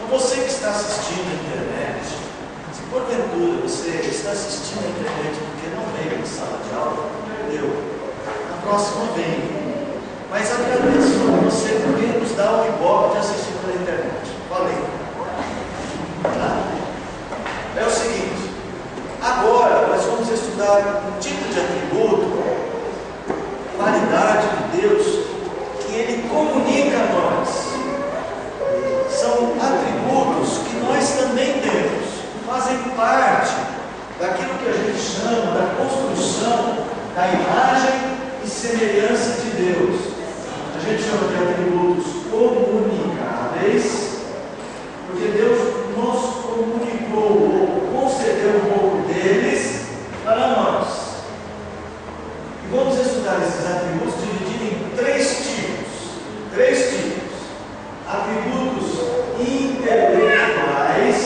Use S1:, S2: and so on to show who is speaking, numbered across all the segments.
S1: Então você que está assistindo a internet, se porventura você está assistindo a internet porque não veio na sala de aula, perdeu. Na próxima vem. Mas agradeço a você porque nos dá o ibope de assistir pela internet. Falei. Tá? É o seguinte, agora nós vamos estudar um tipo de atributo, qualidade de Deus, que Ele comunica a nós. São atributos que nós também temos, fazem parte daquilo que a gente chama da construção da imagem e semelhança de Deus. A gente chama de atributos comunicáveis, porque Deus nos comunicou, ou concedeu um pouco deles para nós. E vamos estudar esses atributos divididos em três tipos. Atributos intelectuais,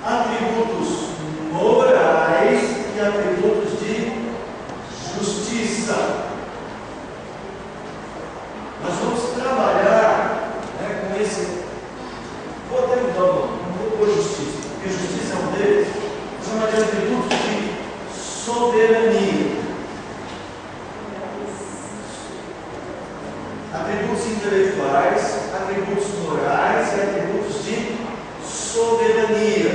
S1: atributos morais e atributos de justiça. Nós vamos trabalhar, né, com esse. Vou até mudar o nome, não vou pôr justiça, porque justiça é um deles. Vou chamar de atributos de soberania. Atributos intelectuais, atributos morais e atributos de soberania.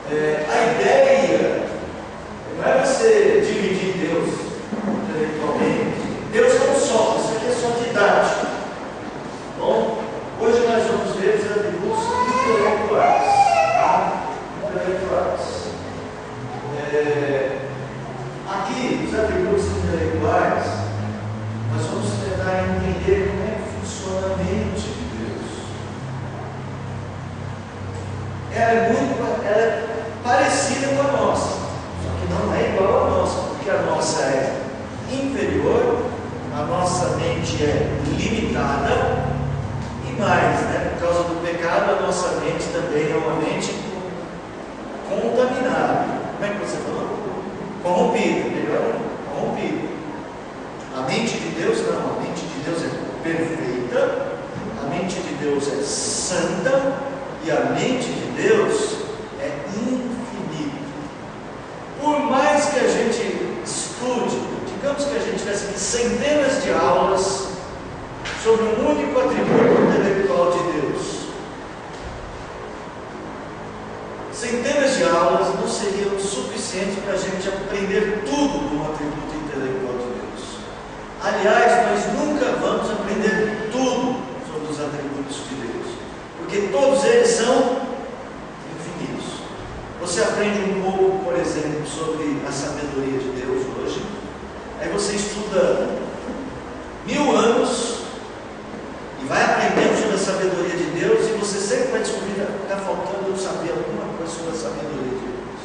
S1: A ideia não é você dividir Deus intelectualmente. Deus é um só, isso aqui é só didático. Bom, hoje nós vamos ver os atributos intelectuais. Tá? Intelectuais. Aqui, os atributos intelectuais, nós vamos tentar entender como é que funciona a mente de Deus. Ela é parecida com a nossa, só que não é igual à nossa, porque a nossa é inferior, a nossa mente é limitada e mais, né? Por causa do pecado, a nossa mente também é uma mente contaminada. Como é que você falou? Corrompida, melhor, corrompida. A mente de Deus não, a mente de Deus é perfeita, a mente de Deus é santa e a mente de Deus é infinita. Por mais que a gente estude, digamos que a gente tivesse aqui centenas de aulas sobre um único atributo intelectual de Deus, centenas de aulas não seriam suficientes para a gente aprender tudo do atributo intelectual de Deus. Aliás, nós nunca vamos aprender tudo sobre os atributos de Deus, porque todos eles são infinitos. Você aprende um pouco, por exemplo, sobre a sabedoria de Deus hoje, aí você estuda 1000 anos e vai aprendendo sobre a sabedoria de Deus, e você sempre vai descobrir que está faltando saber alguma coisa sobre a sabedoria de Deus.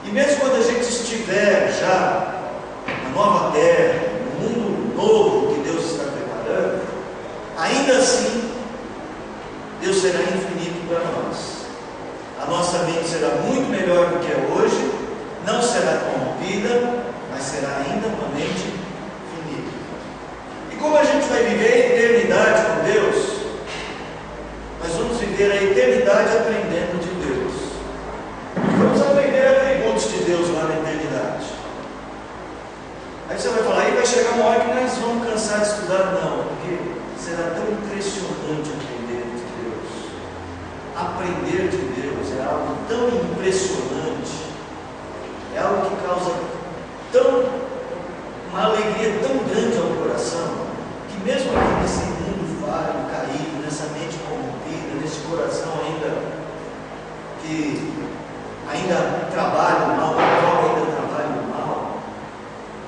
S1: E mesmo quando a gente estiver já na nova terra, no mundo novo que Deus está preparando, ainda assim Deus será infinito para nós. A nossa mente será muito melhor do que é hoje, não será corrompida, mas será ainda uma mente finita. E como a gente vai viver a eternidade com Deus, nós vamos viver a eternidade aprendendo de Deus. Vamos aprender atributos de Deus lá na eternidade. Aí você vai falar, aí vai chegar uma hora que nós vamos cansar de estudar. Não, porque será tão impressionante aprender de Deus. Aprender de Deus é algo tão impressionante, é algo que causa uma alegria tão grande ao coração, que mesmo aqui nesse mundo falho, caído, nessa mente corrompida, nesse coração ainda trabalha o mal, o qual ainda trabalha o mal,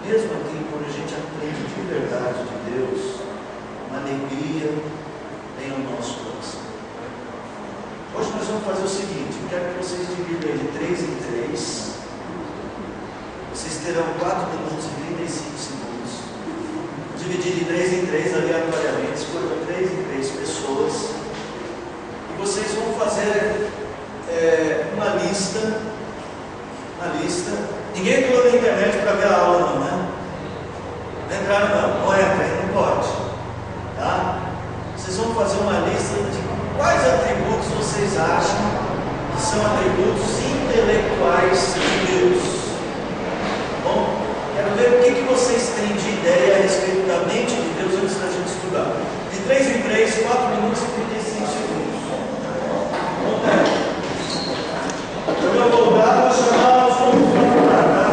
S1: mesmo aqui, quando a gente aprende de verdade de Deus, uma alegria vem ao nosso coração. Hoje nós vamos fazer o seguinte, eu quero que vocês dividam de 3 em 3, vocês terão 4 minutos e 35 segundos, dividir de 3 em 3 aleatoriamente, escolham 3 em 3 pessoas, e vocês vão fazer uma lista. Ninguém entrou na internet para ver a aula não, né? Não entraram não entra, aí não pode, tá? Você vocês vão fazer uma lista de quais atributos vocês acham que são atributos intelectuais de Deus. Bom, quero ver o que vocês têm de ideia a respeito da mente de Deus antes da gente estudar. De 3 em 3, 4 minutos e 35 segundos. Quando eu voltar, eu vou chamar os outros para falar, tá?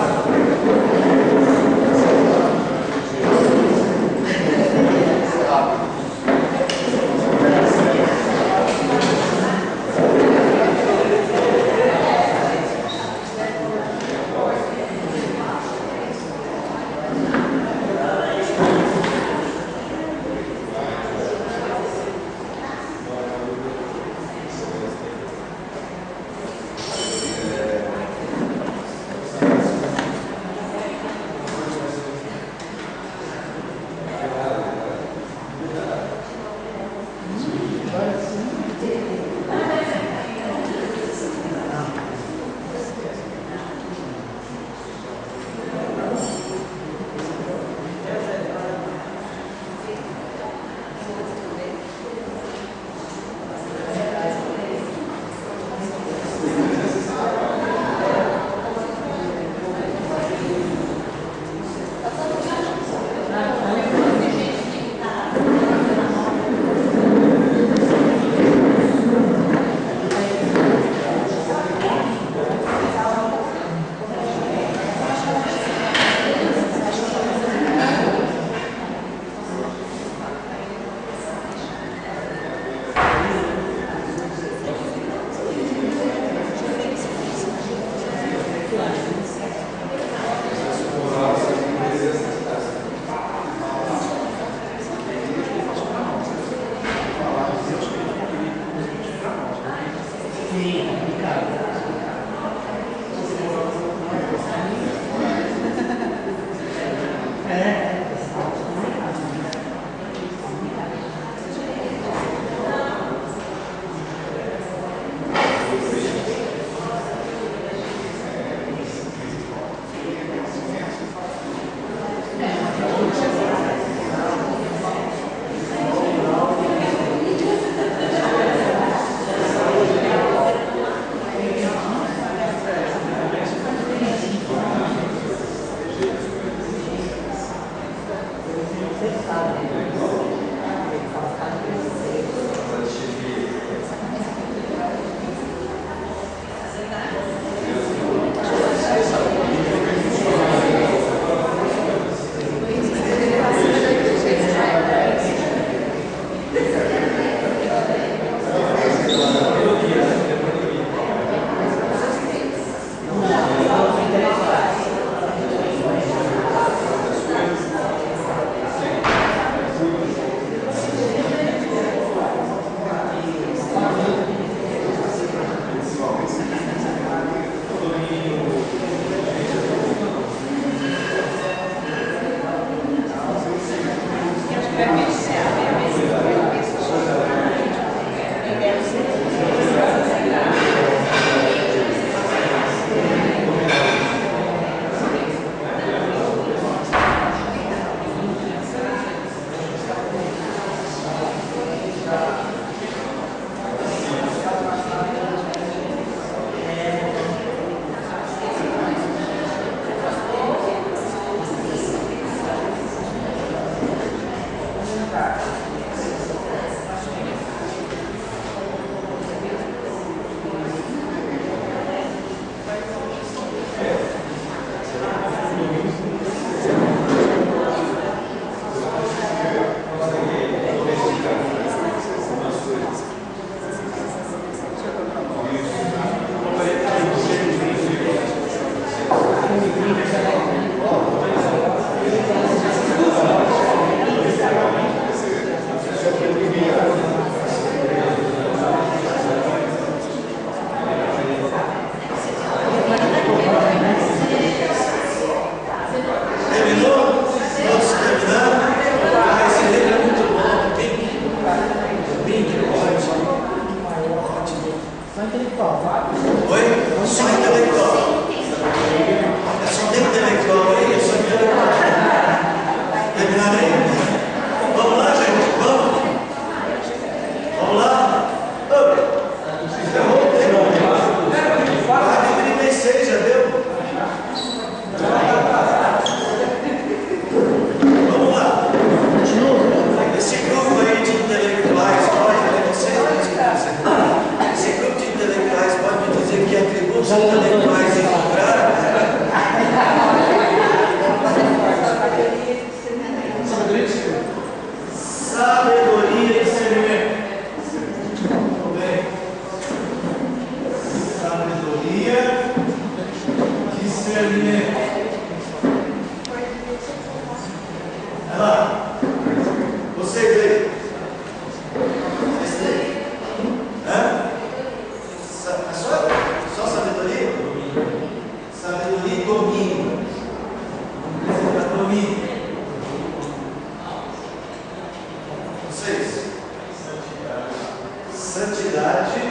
S1: santidade.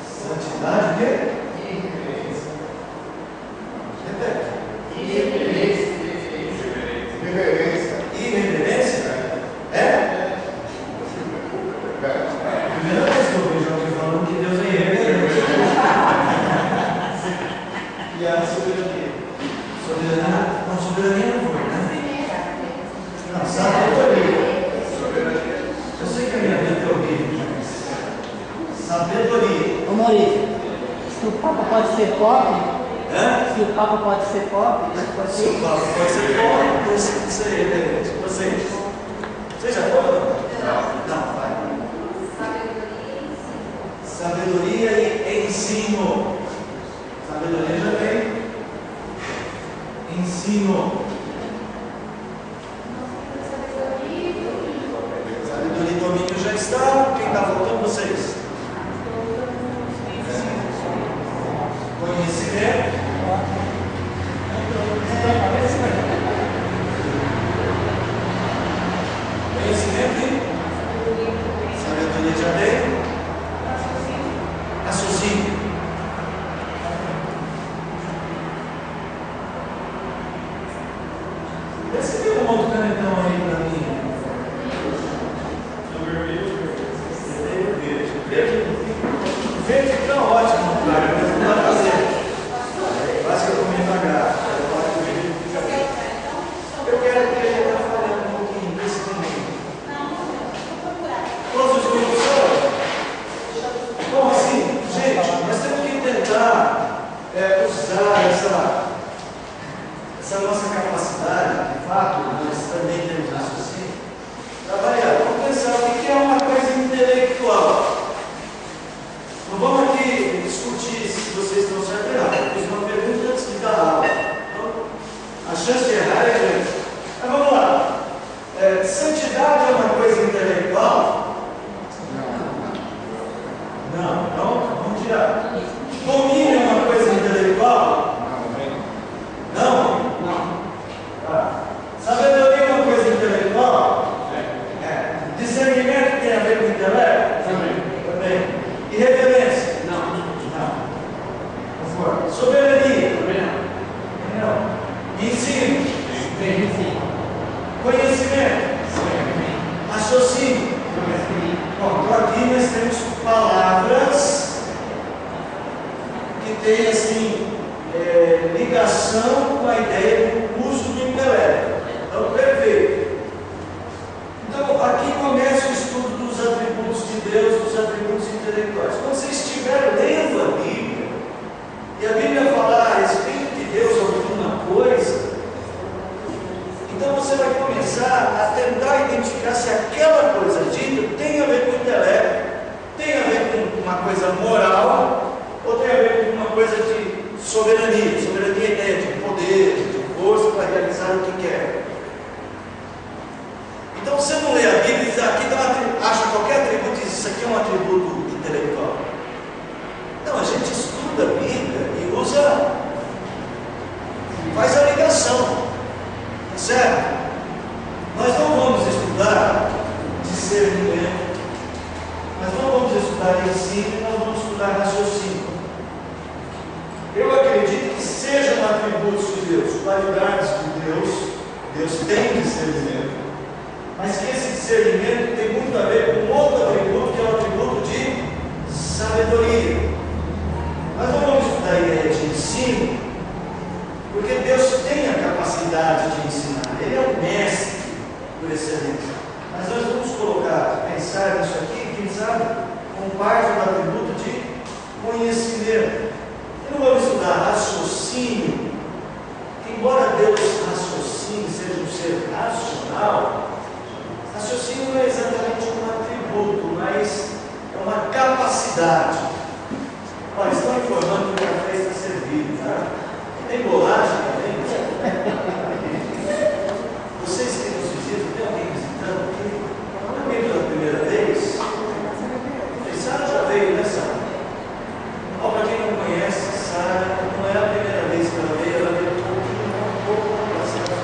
S1: Santidade o quê? Repete. Irreverência? É? Primeira vez que eu vejo alguém falando que Deus é irreverente. E a soberania? Não, soberania não foi, né? Não, sabedoria. Eu sei que a minha vida é horrível. Sabedoria.
S2: Ô Maurício, se o Papa pode ser pobre,
S1: Hã?
S2: se o Papa pode ser pobre, pode
S1: Se
S2: ser.
S1: o Papa pode ser pobre, pode ser irreverente. Você já foi? Não, vai. Sabedoria e ensino. Sabedoria já vem. Ensino. Sabedoria e domínio já está. Quem está voltando? Vocês. Conhecimento. Conhecimento e sabedoria já tem. Raciocínio. Vê se tem um outro canetão aí para mim. Verde fica ótimo, cara, mas não dá pra fazer. Quase que eu comi devagar. Eu quero que ele está falando um pouquinho desse também. Todos os grupos são? Como assim? Gente, nós temos que tentar usar essa nossa capacidade, de fato, nós também temos raciocínio, trabalhar. Vamos pensar o que é uma coisa intelectual. Não vamos aqui discutir se vocês estão certos ou errados. Eu fiz uma pergunta antes de dar aula. Então, a chance de errar é grande. Mas vamos lá. Santidade é uma coisa intelectual? Não. Então, vamos tirar. Domínio é uma coisa intelectual? Não. Sabedoria é uma coisa intelectual? Discernimento tem a ver com intelecto? Também. Irreverência? Não. Soberania? Não. Ensino? Conhecimento? Raciocínio? Bom, então aqui nós temos palavras que têm assim ligação com a ideia do uso do intelecto. Então, perfeito. Então, aqui começa o estudo dos atributos de Deus, dos atributos intelectuais. Quando você estiver lendo a Bíblia, e a Bíblia falar a respeito de Deus alguma coisa, então você vai começar a tentar identificar se aquela coisa dita tem a ver com o intelecto, tem a ver com uma coisa moral, ou tem a ver com uma coisa de soberania. Soberania é ideia de poder, de força para realizar o que quer. Então você não lê a Bíblia e diz, aqui acha qualquer atributo e diz, isso aqui é um atributo intelectual. Não, a gente estuda a Bíblia e faz a ligação. Certo? Nós não vamos estudar discernimento, nós não vamos estudar ensino, nós vamos estudar raciocínio. Eu acredito que sejam atributos de Deus, qualidades de Deus. Deus tem discernimento, mas que esse discernimento tem muito a ver com outro atributo, que é o atributo de sabedoria. Nós não vamos estudar a ideia de ensino, porque Deus tem a capacidade de ensinar. Ele é o mestre por excelência. Mas nós vamos pensar nisso aqui, quem sabe, com parte do atributo de conhecimento. E não vamos estudar raciocínio. Embora Deus raciocine, seja um ser racional, raciocínio não é exatamente um atributo, mas é uma capacidade. Olha, estão informando que o café está servido, tá? Tem bolacha também? Vocês que nos visitam, tem alguém visitando aqui? Alguém pela primeira vez? Sara já veio, né, Sara? Para quem não conhece, Sara não é a primeira vez que ela veio um pouco bastante.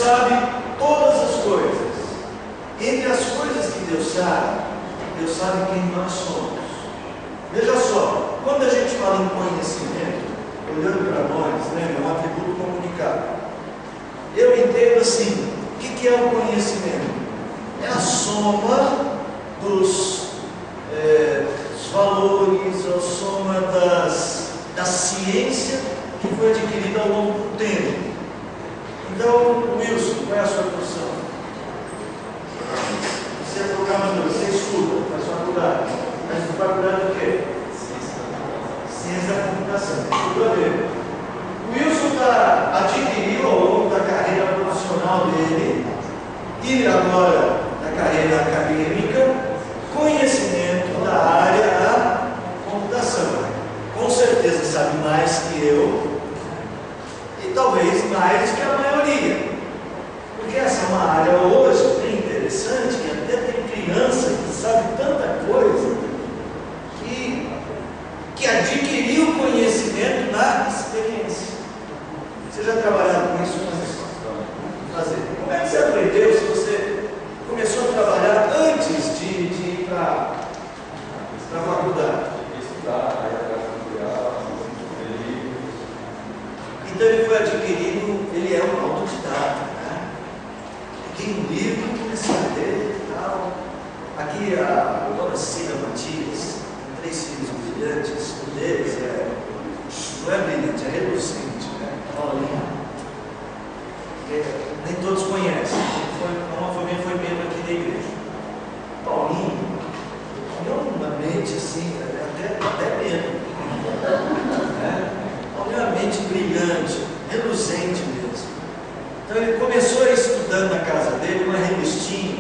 S1: sabe todas as coisas. Entre as coisas que Deus sabe quem nós somos. Veja só, quando a gente fala em conhecimento, olhando para nós, né, é um atributo comunicado. Eu entendo assim, o que é o conhecimento? É a soma dos valores, a soma da ciência que foi adquirida ao longo do tempo. Então, Wilson, qual é a sua profissão? Você é programador, você estuda, faz faculdade. Faz faculdade do quê? Ciência da computação. Tudo a ver. O Wilson adquiriu ao longo da carreira profissional dele e agora da carreira acadêmica conhecimento da área da computação. Com certeza sabe mais que eu e talvez mais que a maioria. Porque essa é uma área hoje bem interessante, que até tem criança que sabe tanta coisa que adquiriu conhecimento na experiência. Você já trabalhou com isso? Fazer. Como é que você aprendeu se você começou a trabalhar antes de ir para a faculdade?
S3: Estudar, aí atrás tutorial,
S1: Então ele foi adquirindo, ele é um autodidata, né? Peguei um livro, comecei a ler e tal. Aqui a dona Cida Matias, 3 filhos brilhantes, um deles não é brilhante, é reluzente, né? Paulinho. Nem todos conhecem, uma família foi membro aqui da igreja. Paulinho, não na mente assim, até mesmo. Paulinho é uma mente brilhante, reluzente mesmo. Então ele começou estudando na casa dele uma revistinha,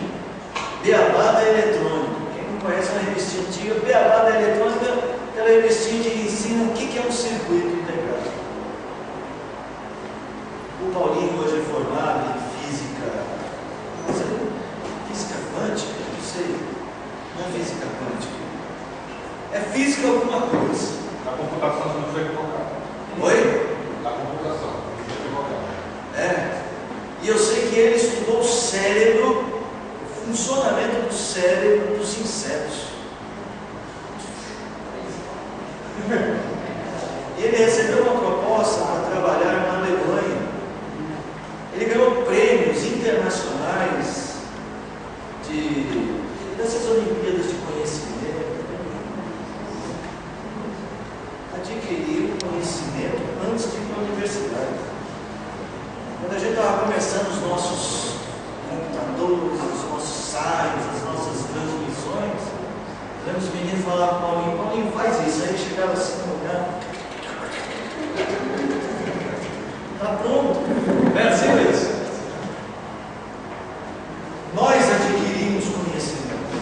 S1: Beabá da Eletrônica. Quem não conhece uma revistinha antiga, Beabá da Eletrônica, aquela revistinha que ensina o que é um circuito integrado. O Paulinho hoje é formado em física quântica, não sei, não é física quântica, é física alguma coisa.
S3: A computação você não foi equivocado.
S1: Oi?
S3: A computação, não foi equivocado.
S1: E eu sei que ele estudou o cérebro, o funcionamento do cérebro dos insetos. E ele recebeu uma proposta para trabalhar na Alemanha. Ele ganhou prêmios internacionais dessas Olimpíadas de Conhecimento. Adquiriu conhecimento antes de ir para a universidade. Quando a gente estava começando os nossos computadores, os nossos sites, as nossas transmissões, os meninos falavam para o Paulinho, faz isso. Aí ele chegava assim no lugar. Está pronto. É assim isso. Nós adquirimos conhecimento.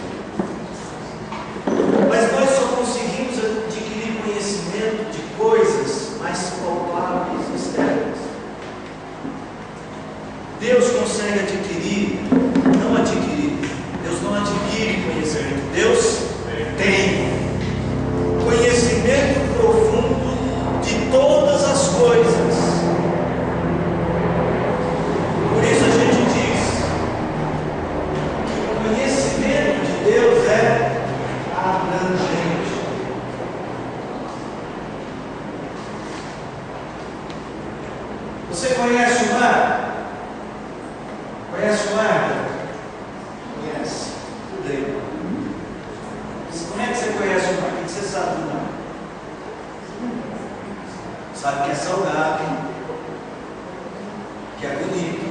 S1: Mas nós só conseguimos adquirir conhecimento de coisas mais palpáveis e externas. Deus consegue adquirir, não adquirir. Deus não adquire conhecimento. Deus tem conhecimento profundo de todas as coisas. Por isso a gente diz que o conhecimento de Deus é abrangente. Você conhece o mar? Conhece o mar? Conhece. Tudo bem. Como é que você conhece o mar? O que você sabe do mar? Sabe que é salgado, que é bonito,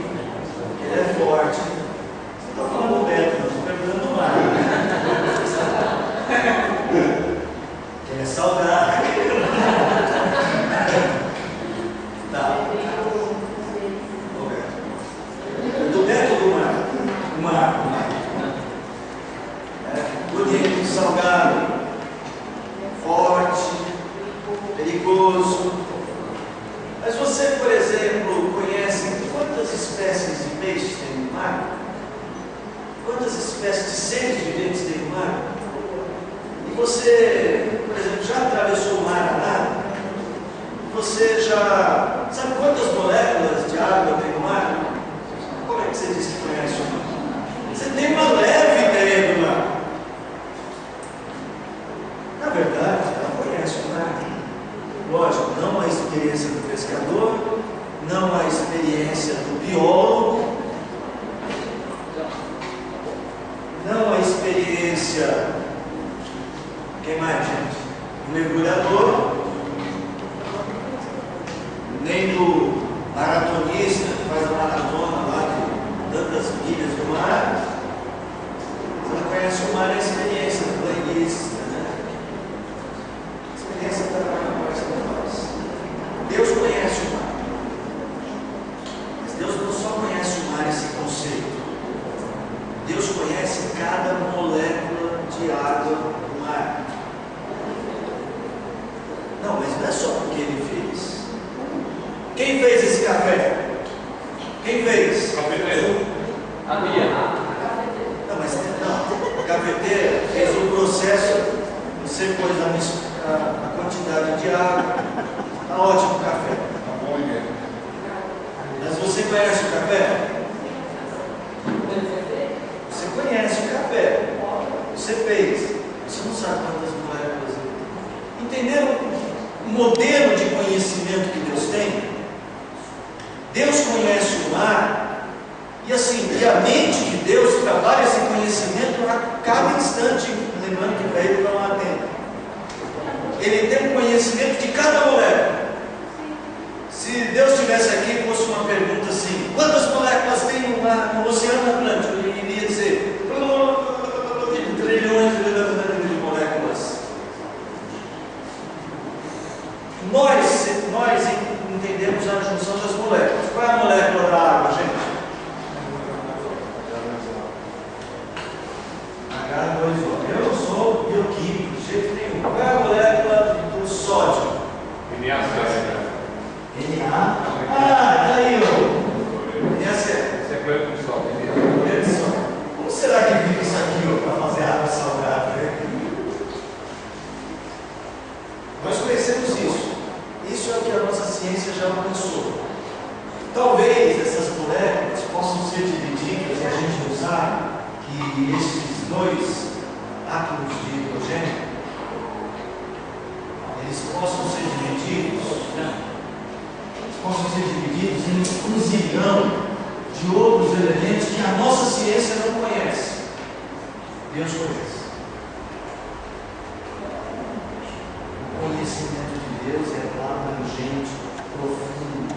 S1: que ele é forte. Você está falando do Beto, não estou perguntando do mar. Que ele é salgado. Tá. Do Beto do mar? O mar. Bonito, salgado, forte, perigoso. Mas você, por exemplo, conhece quantas espécies de peixes tem no mar? Quantas espécies de seres viventes tem no mar? E você, por exemplo, já atravessou o mar a nado? Você já sabe quantas moléculas de água tem no mar? tem uma leve ideia do mar. Na verdade, ela conhece o mar. Lógico, não a experiência do pescador, não a experiência do biólogo, não a experiência, quem mais, gente? Do mergulhador, nem do maratonista que faz a maratona lá de tantas milhas do mar. Você não conhece o mar, é a experiência do banhista, né? A experiência da parte de nós. Deus conhece o mar. Mas Deus não só conhece o mar, esse conceito. Deus conhece cada molécula de água do mar. Não, mas não é só porque Ele fez. Quem fez esse café? Quem fez?
S3: Cafeteiro.
S4: A Bia.
S1: Não, mas não. A cafeteira fez o processo, você pôs a quantidade de água. Está ótimo o café.
S3: Tá bom, Miguel.
S1: Mas você conhece o café? Você conhece o café. Você fez. Você não sabe quantas moléculas. Entenderam o modelo de conhecimento que Deus tem? Deus conhece o mar, e assim, e a mente de Deus trabalha esse conhecimento a cada instante, lembrando que para Ele não há tempo. Ele tem um conhecimento de cada molécula. Se Deus estivesse aqui e fosse uma pergunta assim, quantas moléculas tem no Oceano Atlântico? Ele iria dizer, trilhões de moléculas. Nós entendemos a junção das moléculas. Qual é a molécula da água, gente? H2O. Eu não sou bioquímico, de jeito nenhum. Qual é a molécula do sódio?
S3: NaCl.
S1: Na. Ah, tá aí, ó. NaCl.
S3: Secreto do sol.
S1: Como será que vive isso aqui, para fazer água salgada? Nós conhecemos isso. Isso é o que a nossa ciência já alcançou. Talvez essas moléculas possam ser divididas e a gente usar que esses dois átomos de hidrogênio eles possam ser divididos em um zilhão de outros elementos que a nossa ciência não conhece. Deus conhece. O conhecimento de Deus é abrangente, profundo.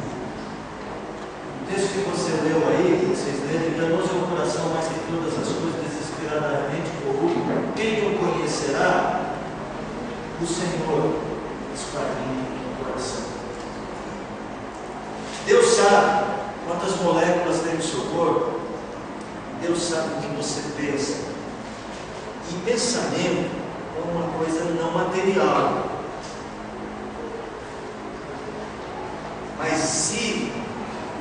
S1: O texto que você leu aí, que vocês leram, enganoso é o coração mais que todas as coisas, desesperadamente corrupto. Quem o conhecerá? O Senhor esquadrinha o coração. Deus sabe quantas moléculas tem no seu corpo. Deus sabe o que você pensa. E pensamento é uma coisa não material. Mas se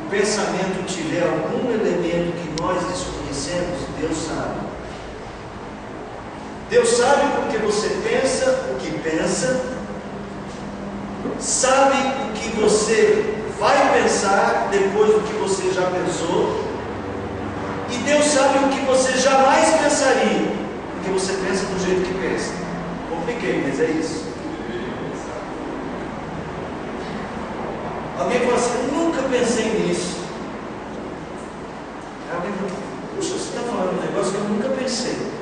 S1: o pensamento tiver algum elemento que nós desconhecemos, Deus sabe. Deus sabe porque você pensa o que pensa, sabe o que você vai pensar depois do que você já pensou, e Deus sabe o que você jamais pensaria, porque você pensa do jeito que pensa. Compliquei, mas é isso. Alguém fala assim, eu nunca pensei nisso. Alguém fala, puxa, você está falando um negócio que eu nunca pensei.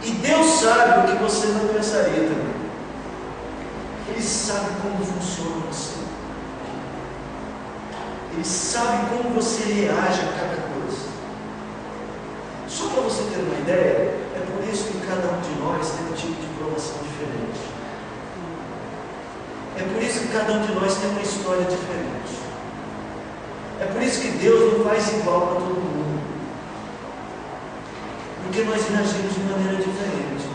S1: E Deus sabe o que você não pensaria também. Ele sabe como funciona você. Ele sabe como você reage a cada coisa. Só para você ter uma ideia, é por isso que cada um de nós tem um tipo de provação diferente. É por isso que cada um de nós tem uma história diferente. É por isso que Deus não faz igual para todo mundo. Porque nós reagimos de maneira diferente.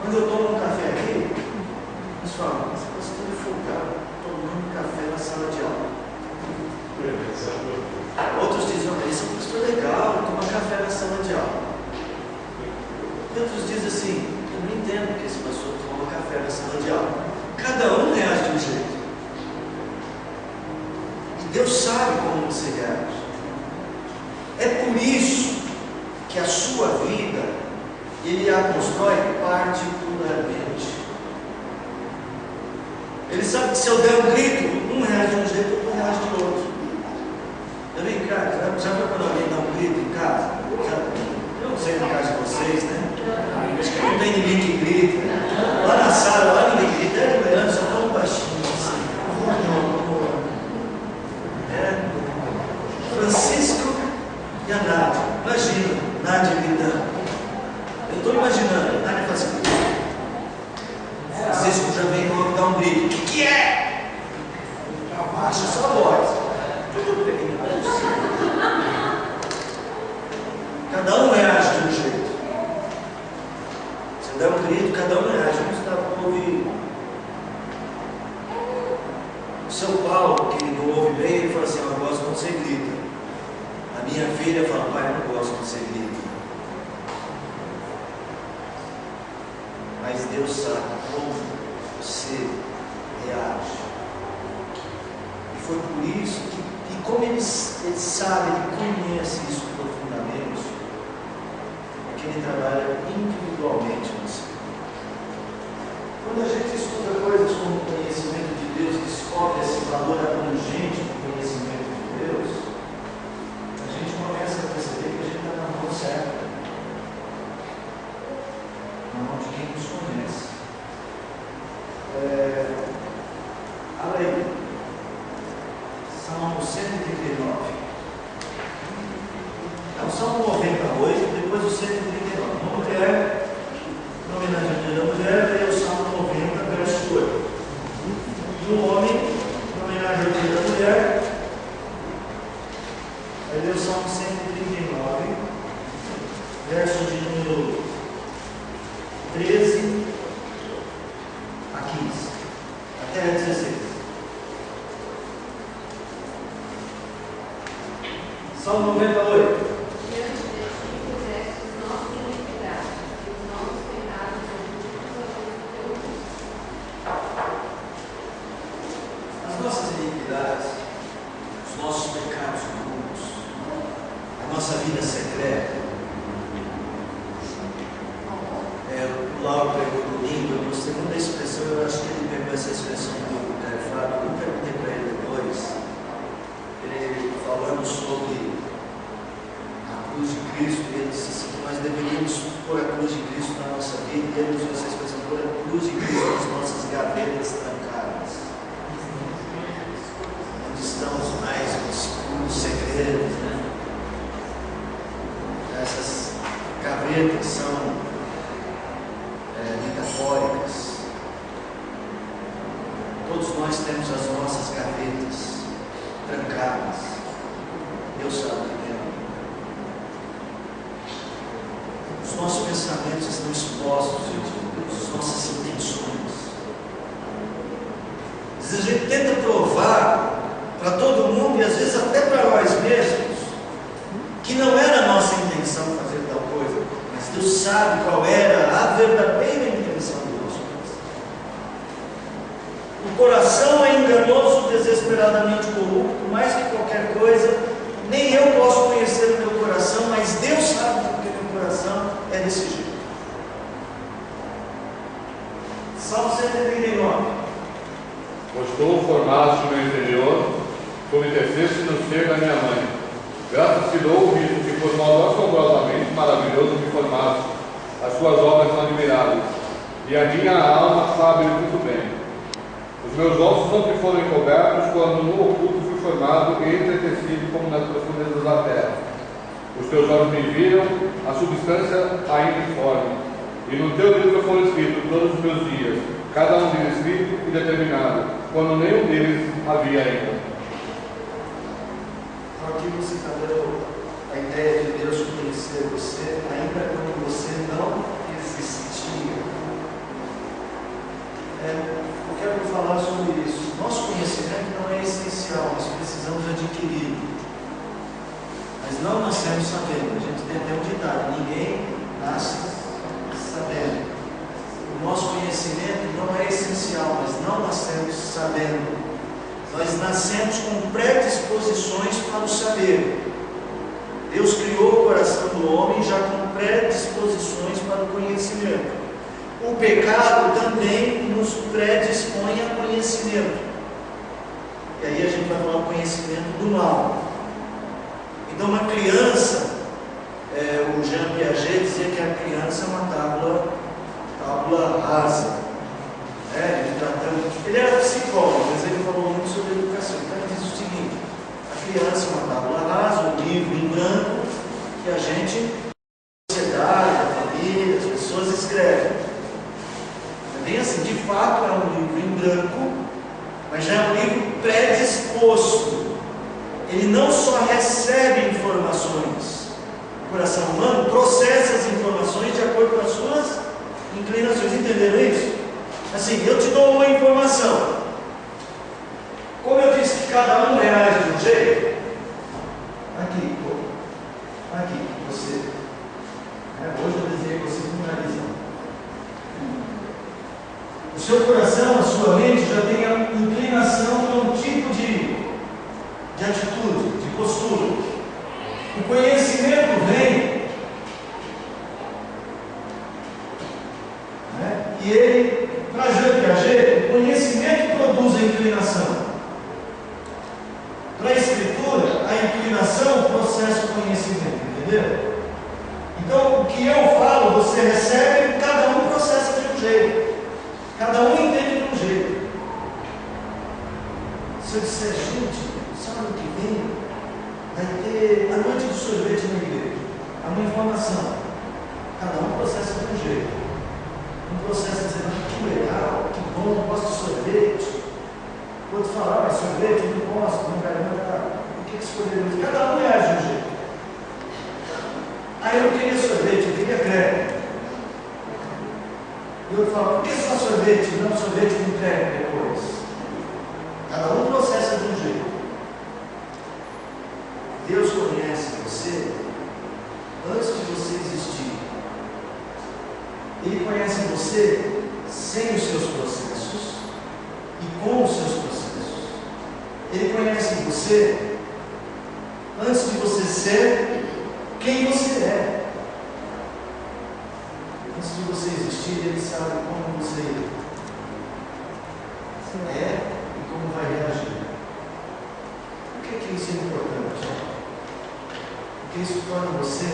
S1: Quando eu tomo um café aqui, eles falam, esse pastor é folgado, tomando café na sala de aula. Outros dizem, esse é um pastor legal, toma café na sala de aula. E outros dizem assim, eu não entendo que esse pastor toma café na sala de aula. Cada um reage de um jeito. E Deus sabe como você reage. por isso que a sua vida, Ele a constrói particularmente. Ele sabe que se eu der um grito, um reage de um jeito, outro reage de outro. Eu vem cá, já viu quando alguém dá um grito em casa? Eu não sei no caso de vocês, né? Acho que não tem ninguém que grita. Lá na sala, lá ninguém grita. É, Leandro, só tão baixinho assim. Francisco e a Nádia. Imagina, Nádia gritando. Eu estou imaginando, Nádia faz assim. Francisco já vem logo dar um grito. O que é? Abaixa sua voz. Tudo bem. Cada um reage de um jeito. Você dá um grito, cada um reage. Vamos estar com o ouvido. O seu Paulo, que não ouve bem, ele fala assim: eu gosto quando você grita. A minha filha fala: pai, eu não gosto quando você grita. Mas Deus sabe como você reage. E foi por isso que, e como ele sabe, ele conhece isso profundamente, é que ele trabalha individualmente no você. Quando a gente estuda coisas como o conhecimento de Deus, descobre esse valor abrangente do conhecimento de Deus, a gente começa a perceber que a gente está na mão certa, na mão de quem nos conhece. Olha aí, Salmo 139. É o Salmo 98, depois o 139. Uma mulher, na homenagem da mulher, é o Salmo 90, verso 8. E o homem, na homenagem da mulher, vai ler o Salmo 139, verso de número 13 a 15, até 16. Salmo 98. As nossas iniquidades, os nossos pecados comuns, a nossa vida secreta. O Lauro pregou domingo, eu gostei muito da expressão, eu acho que ele pegou essa expressão do Fábio, eu perguntei para ele depois, ele falando sobre a cruz de Cristo, e ele disse assim, que nós deveríamos pôr a cruz de Cristo na nossa vida, e ele usou essa expressão, pôr a cruz de Cristo nas nossas gavetas trancadas, onde estão os mais escuros segredos, né? Essas gavetas são metafóricas. Todos nós temos as nossas gavetas trancadas. Deus sabe o que é. Os nossos pensamentos estão expostos diante de Deus, as nossas intenções. Às vezes a gente tenta provar para todo mundo e às vezes até para nós mesmos que não era a nossa intenção fazer tal coisa, mas Deus sabe qual era a verdadeira intenção do nosso coração. O coração é enganoso, desesperadamente corrupto, mais que qualquer coisa. Nem eu posso conhecer o meu coração, mas Deus sabe porque meu coração é desse jeito. Salmo 139.
S3: Pois tu formaste o meu interior, tu me teceste no seio da minha mãe. Graças te dou, visto que por modo assombrosamente maravilhoso me formaste. As tuas obras são admiráveis, e a minha alma sabe muito bem. Os meus ossos não te foram encobertos quando no oculto fui formado e entretecido como nas profundezas da terra. Os teus olhos me viram, a substância ainda informe. E no teu livro foram escritos todos os meus dias, cada um deles escrito e determinado, quando nenhum deles havia ainda.
S1: Aqui você está dando a ideia de Deus conhecer você, ainda quando você não existia. Eu quero falar sobre isso. Nosso conhecimento não é essencial, nós precisamos adquirir. Mas não nascemos sabendo. A gente tem até um ditado: ninguém nasce sabendo. O nosso conhecimento não é essencial, mas não nascemos sabendo. Nós nascemos com predisposições para o saber. Deus criou coração do homem já com predisposições para o conhecimento. O pecado também nos predispõe a conhecimento. E aí a gente vai falar o conhecimento do mal. Então uma criança, o Jean Piaget dizia que a criança é uma tábua rasa. Ele era psicólogo, mas ele falou muito sobre educação. Então ele diz o seguinte: a criança é uma tábua rasa, um livro em branco, que a gente, a sociedade, a família, as pessoas escrevem. É bem assim, de fato é um livro em branco, mas já é um livro predisposto. Ele não só recebe informações, o coração humano processa as informações de acordo com as suas inclinações. Entenderam isso? Assim, eu te dou uma informação. Como eu disse que cada um reage de um jeito, aqui, você. Hoje eu desenhei você com um narizão. O seu coração, a sua mente já tem a inclinação para um tipo de atitude, de postura. O conhecimento vem, e ele, para Jean Piaget, o conhecimento produz a inclinação. Para a escritura, a inclinação processa o conhecimento, entendeu? Então, o que eu falo, você recebe, cada um processa de um jeito. Cada um entende de um jeito. Se eu disser, gente, sábado que vem vai ter a noite do sorvete na igreja, há uma informação. Cada um processa de um jeito. Um processo dizendo, que legal, que bom, gosto de sorvete. Outro fala, mas sorvete eu não gosto, não quero nada. O que escolhemos? Cada um reage de um jeito. Aí eu não queria sorvete, eu queria crepe. E eu falo, por que só sorvete? Não sorvete com crepe depois. Cada um processa de um jeito. Deus conhece você antes de você existir. Ele conhece você sem os seus processos e com os seus processos. Ele conhece você antes de você ser quem você é. Antes de você existir, Ele sabe como você é e como vai reagir. Por que isso é importante? Porque isso torna você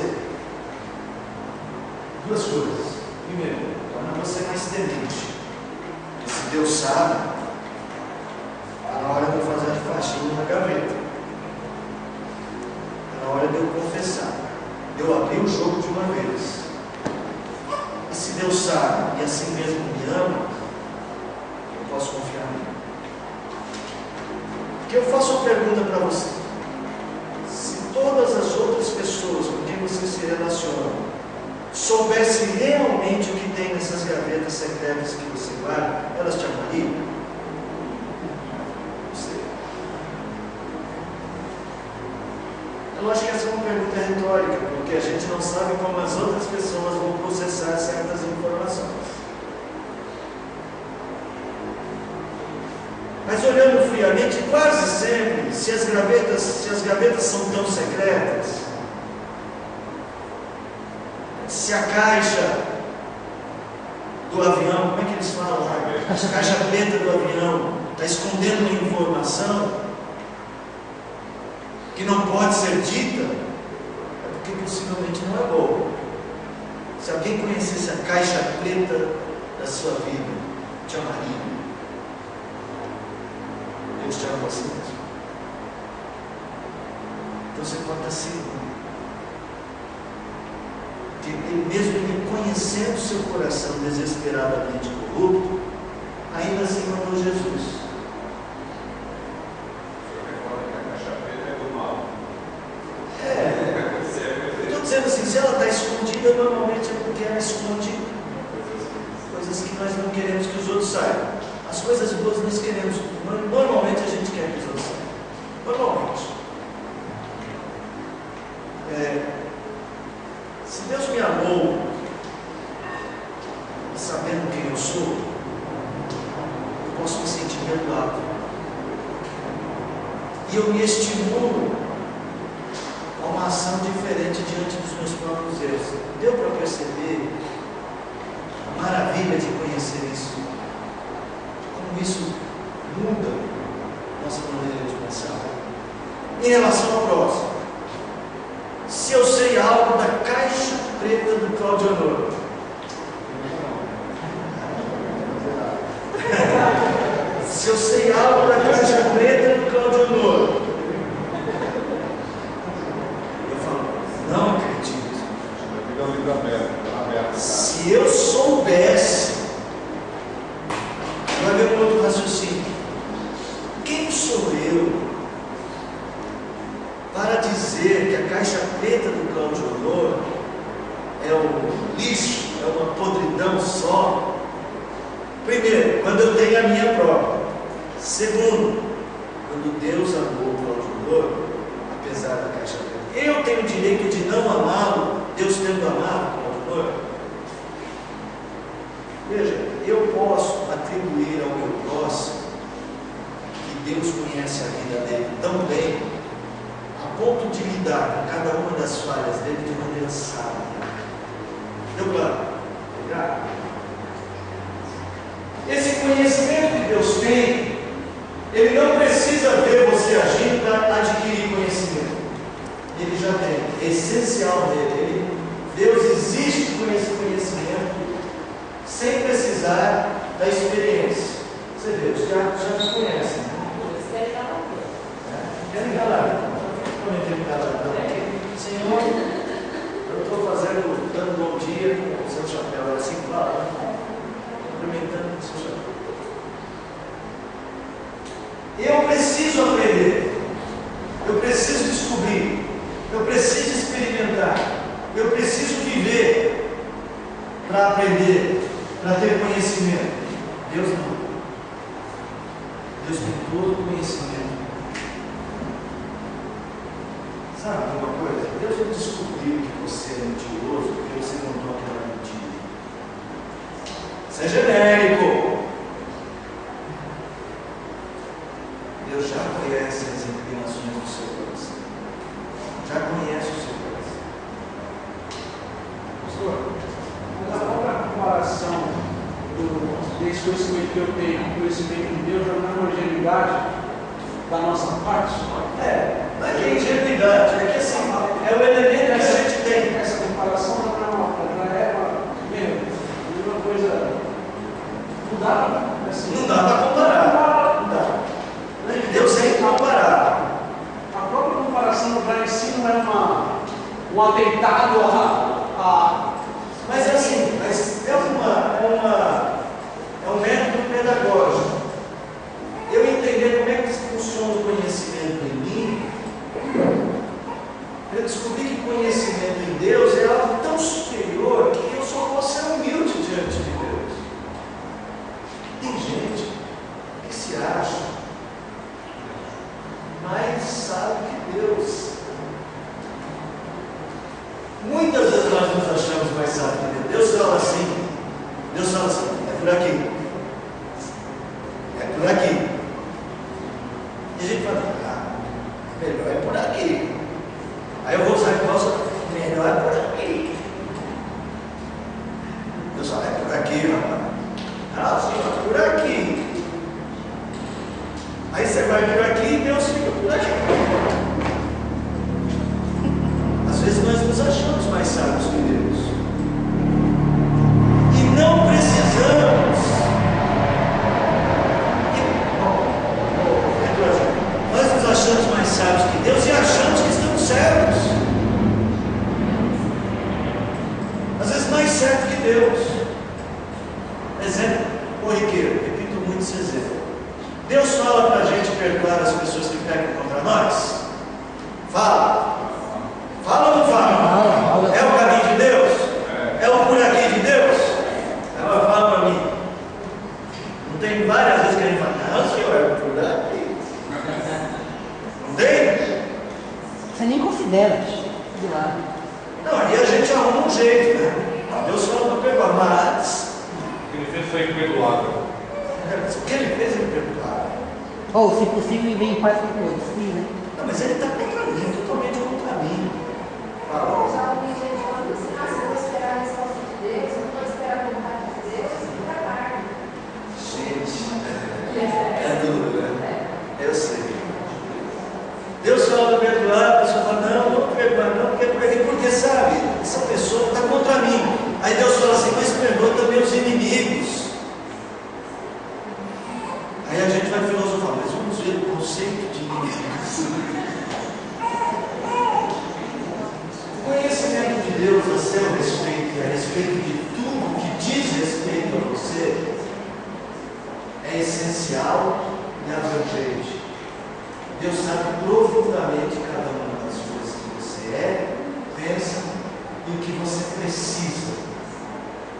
S1: duas coisas. Primeiro, torna você mais temente. Porque se Deus sabe, está na hora de eu fazer a faxina na gaveta. Está na hora de eu confessar. De eu abrir o jogo de uma vez. E se Deus sabe e assim mesmo me ama, eu posso confiar nele. Porque eu faço uma pergunta para você. Se todas as outras pessoas com quem você se relaciona soubessem realmente o que tem nessas gavetas secretas que você guarda, elas te amariam? Não sei. Eu acho que essa é uma pergunta retórica, porque a gente não sabe como as outras pessoas vão processar certas informações. Mas olhando friamente, quase sempre, se as gavetas são tão secretas, se a caixa do avião, como é que eles falam lá? A caixa preta do avião está escondendo uma informação que não pode ser dita, é porque possivelmente não é boa. Se alguém conhecesse a caixa preta da sua vida, te amaria. Deus te ama assim mesmo. Então você pode estar seguro. Que ele mesmo ele conhecendo o seu coração desesperadamente corrupto, ainda assim mandou Jesus. Estou dizendo assim, se ela está escondida, normalmente é porque ela esconde coisas que nós não queremos que os outros saibam. As coisas boas nós queremos, normalmente a gente quer que os outros saibam. Normalmente. Se Deus me amou, sabendo quem eu sou, eu posso me sentir perdoado. E eu me estimulo a uma ação diferente diante dos meus próprios erros. Deu para perceber a maravilha de conhecer isso? Como isso muda nossa maneira de pensar? Em relação ao próximo, se eu sei algo da caixa preta do Cláudio Honor, se eu sei algo da caixa preta do Cláudio Honor, eu falo, não acredito. Se eu soubesse, vai haver um outro raciocínio. Quem sou eu para dizer que a caixa preta do Cláudio Honor é um lixo, é uma podridão só? Primeiro, quando eu tenho a minha própria. Segundo, quando Deus amou o Cláudio Honor, apesar da caixa preta, eu tenho o direito de não amá-lo, Deus tendo amado o Cláudio Honor? Veja, eu posso atribuir ao meu próximo que Deus conhece a vida dele tão bem, a ponto de lidar com cada uma das falhas dele de maneira sábia. Deu claro? Obrigado. Esse conhecimento que Deus tem, ele não precisa ver você agindo para adquirir conhecimento. Ele já tem, é essencial nele. Deus existe com esse conhecimento sem precisar da experiência. Você vê, os caras já te conhecem. Querem calar? Senhor, eu estou dando bom dia com o seu chapéu, é assim que fala, cumprimentando o seu chapéu. Eu preciso aprender, eu preciso descobrir, eu preciso experimentar, eu preciso viver para aprender, para ter conhecimento. Deus não. Deus tem todo o conhecimento. Sabe uma coisa? Deus não descobriu que você é mentiroso porque você contou aquela mentira. Isso é genérico. Deus já conhece as inclinações do seu coração. Já conhece o seu coração.
S4: Pastor, mas a própria comparação desse conhecimento que eu tenho com o conhecimento de Deus já não é uma ingenuidade da nossa parte?
S1: Não é que é ingenuidade, é que assim, é o elemento que a gente tem.
S4: Essa comparação já é uma coisa. Não dá, assim,
S1: não dá para comparar. Não dá. Deus é incomparável.
S4: A própria comparação já em si não é um atentado a.
S1: Mas assim, é um método pedagógico. Eu entender como é que funciona o conhecimento em mim, eu descobri que conhecimento em Deus é algo tão superior que eu só posso ser humilde diante de Deus. Tem gente que se acha mais sábio que Deus. Muitas vezes nós nos achamos mais sábios que Deus. Deus fala assim, é por aqui. É por aqui. E a gente fala, melhor é por aqui. Aí eu vou usar a calça, melhor é por aqui. Deus fala, é por aqui, rapaz. Sim, é por aqui. Aí você vai por aqui e Deus fica por aqui. Às vezes nós nos achamos mais sábios que Deus. E não precisamos. Nós nos achamos mais sábios que Deus e achamos que estamos certos. Às vezes mais certo que Deus. Exemplo corriqueiro, repito muito esse exemplo. Deus fala para a gente perdoar as pessoas que pecam contra nós? Fala. Fala ou não fala? É o caminho de Deus? É o por aqui de Deus? Ela fala para mim. Não tem várias vezes que a gente fala, não, senhor, é por aqui. Não tem?
S2: Você nem considera de lado.
S1: Não, aí a gente arruma um jeito, né? Deus fala para perdoar, mas
S3: O que ele fez foi perdoado.
S1: o que ele fez é perdoar.
S2: Ou, se possível, viver em paz com todos. Sim, né?
S1: Não, mas ele está contra mim, totalmente contra mim. Fala.
S5: Já ouvi gente falando assim, ah, se eu vou esperar a resposta de Deus, eu não vou esperar a vontade de Deus, eu vou trabalhar.
S1: Gente, é duro, né? Eu sei. Deus fala para perdoar, a pessoa fala, não, não perdoar, não, porque sabe, essa pessoa está contra mim. Aí Deus fala assim, mas perdoa também os inimigos. Aí a gente vai filosofar, mas vamos ver o conceito de inimigos. O conhecimento de Deus a seu respeito e a respeito de tudo que diz respeito a você é essencial e abrangente. Deus sabe profundamente cada uma das coisas que você é, pensa e o que você precisa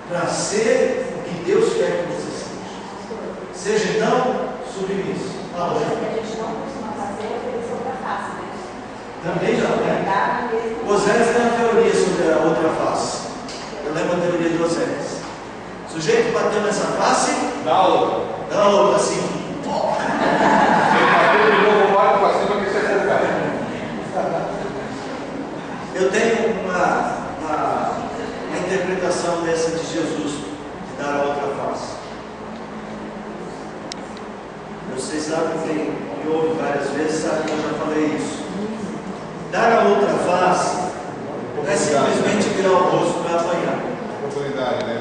S1: para ser o que Deus quer que você seja. Seja então submisso.
S5: A gente não costuma fazer oferecer outra face, né?
S1: Também não, né? Oséias tem uma teoria sobre a outra face. Eu lembro a teoria de Oséias. O sujeito bateu nessa face,
S3: Dá outra.
S1: dá outra assim.
S3: Ele bateu de novo, olha para cima que você é focado.
S1: Eu tenho uma interpretação dessa de Jesus, de dar a outra face. Vocês sabem, quem me ouve várias vezes, sabe que eu já falei isso. Dar a outra face não é simplesmente virar o rosto para apanhar.
S6: Oportunidade, né?